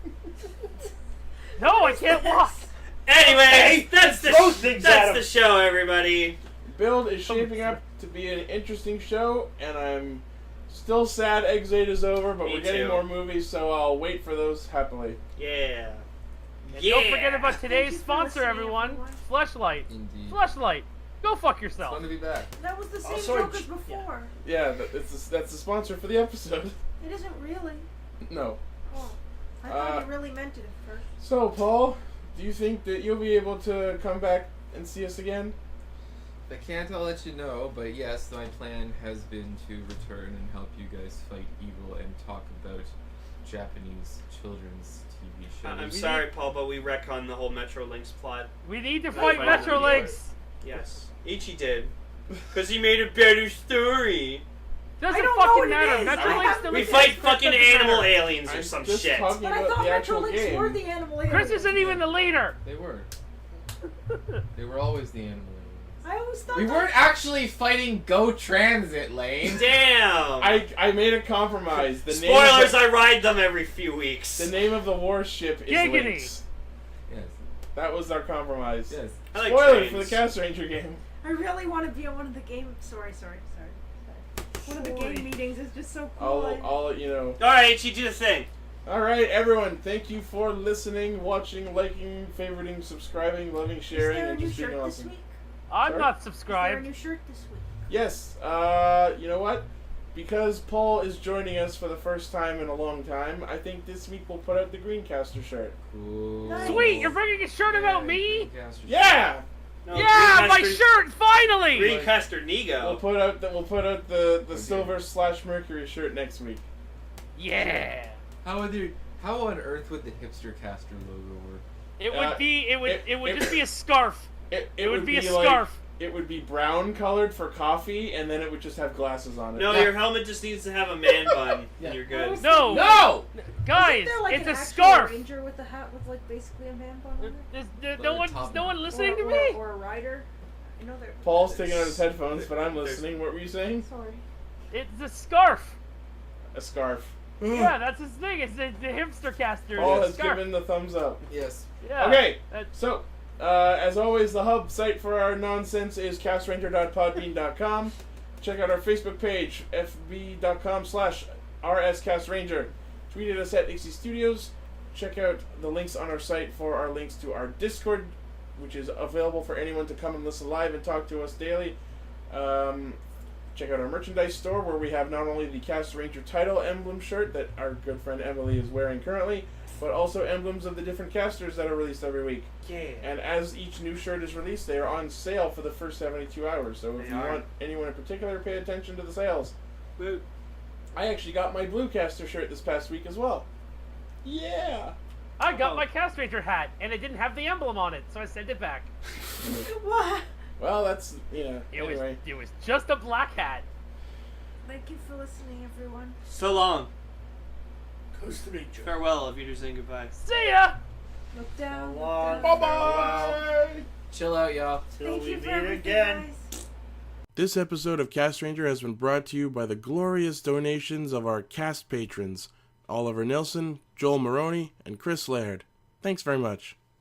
No, I can't walk. Anyway, that's throw things at him. the show, everybody. Build is shaping up to be an interesting show, and I'm still sad Exate is over, but Me we're getting too. more movies, so I'll wait for those happily. Yeah. And Yeah. don't forget about Thank today's you for sponsor, listening, everyone. everyone. Fleshlight. Indeed. Fleshlight. Go fuck It's yourself. fun to be back. That was the same sorry, joke as yeah. before. Yeah, that's the sponsor for the episode. It isn't really. No. Oh, I thought Uh, you really meant it at first. So, Paul, do you think that you'll be able to come back and see us again? I can't all let you know, but yes, my plan has been to return and help you guys fight evil and talk about Japanese children's TV shows. I'm sorry, Paul, but we retcon the whole Metro Lynx plot. We need to Right, fight right, Metro right. Lynx. Yes, Ichi did. Because he made a better story. Doesn't I don't know fucking what it matter. is. Metro I Lynx have- still We exists. fight Chris fucking doesn't animal matter. aliens or I'm some just shit. talking But I about thought the Metro actual Lynx game. were the animal aliens. Chris isn't even the leader. They were. They were always the animal aliens. I always thought We that- weren't actually fighting Go Transit, Lane. Damn! I made a compromise. The Spoilers, name I ride them every few weeks. the name of the warship is Giggity. Lynx. Yes. That was our compromise. Yes. I like Spoiler trains. for the Castranger game. I really want to be at one of the game. Sorry. One of the game meetings is just so cool. I'll let you know. Alright, Ichi, do the thing. Alright, everyone, thank you for listening, watching, liking, favoriting, subscribing, loving, Is sharing, there a and new just being shirt this awesome. week? I'm Sorry? not Is there a subscribed. new shirt this week? Yes, you know what? Because Paul is joining us for the first time in a long time, I think this week we'll put out the Greencaster shirt. Cool. Nice. Sweet, you're bringing a shirt about me? Yeah! No, Yeah, my Greencaster- shirt, finally! Greencaster Nego. We'll put out the Okay. silver / Mercury shirt next week. Yeah. How on earth would the hipster caster logo work? It would be, it would it- just be a scarf. It would be a like- scarf. It would be brown colored for coffee, and then it would just have glasses on it. No, Yeah. your helmet just needs to have a man bun, Yeah. and you're good. No! No! Guys, Isn't there, like, it's an a actual scarf! Ranger with a hat with like basically a man bun on it. No one listening to me? Or a rider. I know they're. Paul's taking out his headphones, but I'm There's- listening. What were you saying? Sorry. It's a scarf. A scarf. Yeah, that's his thing. It's the hipster caster. Paul has scarf. given the thumbs up. Yes. Yeah. Okay, That- so, as always, the hub site for our nonsense is castranger.podbean.com. Check out our Facebook page, fb.com/rscastranger. Tweet at us at Dixie Studios. Check out the links on our site for our links to our Discord, which is available for anyone to come and listen live and talk to us daily. Check out our merchandise store, where we have not only the Castranger title emblem shirt that our good friend Emily is wearing currently, but also emblems of the different casters that are released every week. Yeah. And as each new shirt is released, they are on sale for the first 72 hours. So if They you are. want anyone in particular, pay attention to the sales. Boot. I actually got my Blue Caster shirt this past week as well. Yeah! I got Oh. my castrator hat, and it didn't have the emblem on it, so I sent it back. What? Well, that's, It anyway. was just a black hat. Thank you for listening, everyone. So long. Castranger. Farewell, if you're saying goodbye. See ya! Look down. So Look long. down. Bye-bye! Chill out, y'all. Till Thank we you for meet everything, again. guys. This episode of Castranger has been brought to you by the glorious donations of our cast patrons, Oliver Nilsson, Joel Maroney, and Chris Laird. Thanks very much.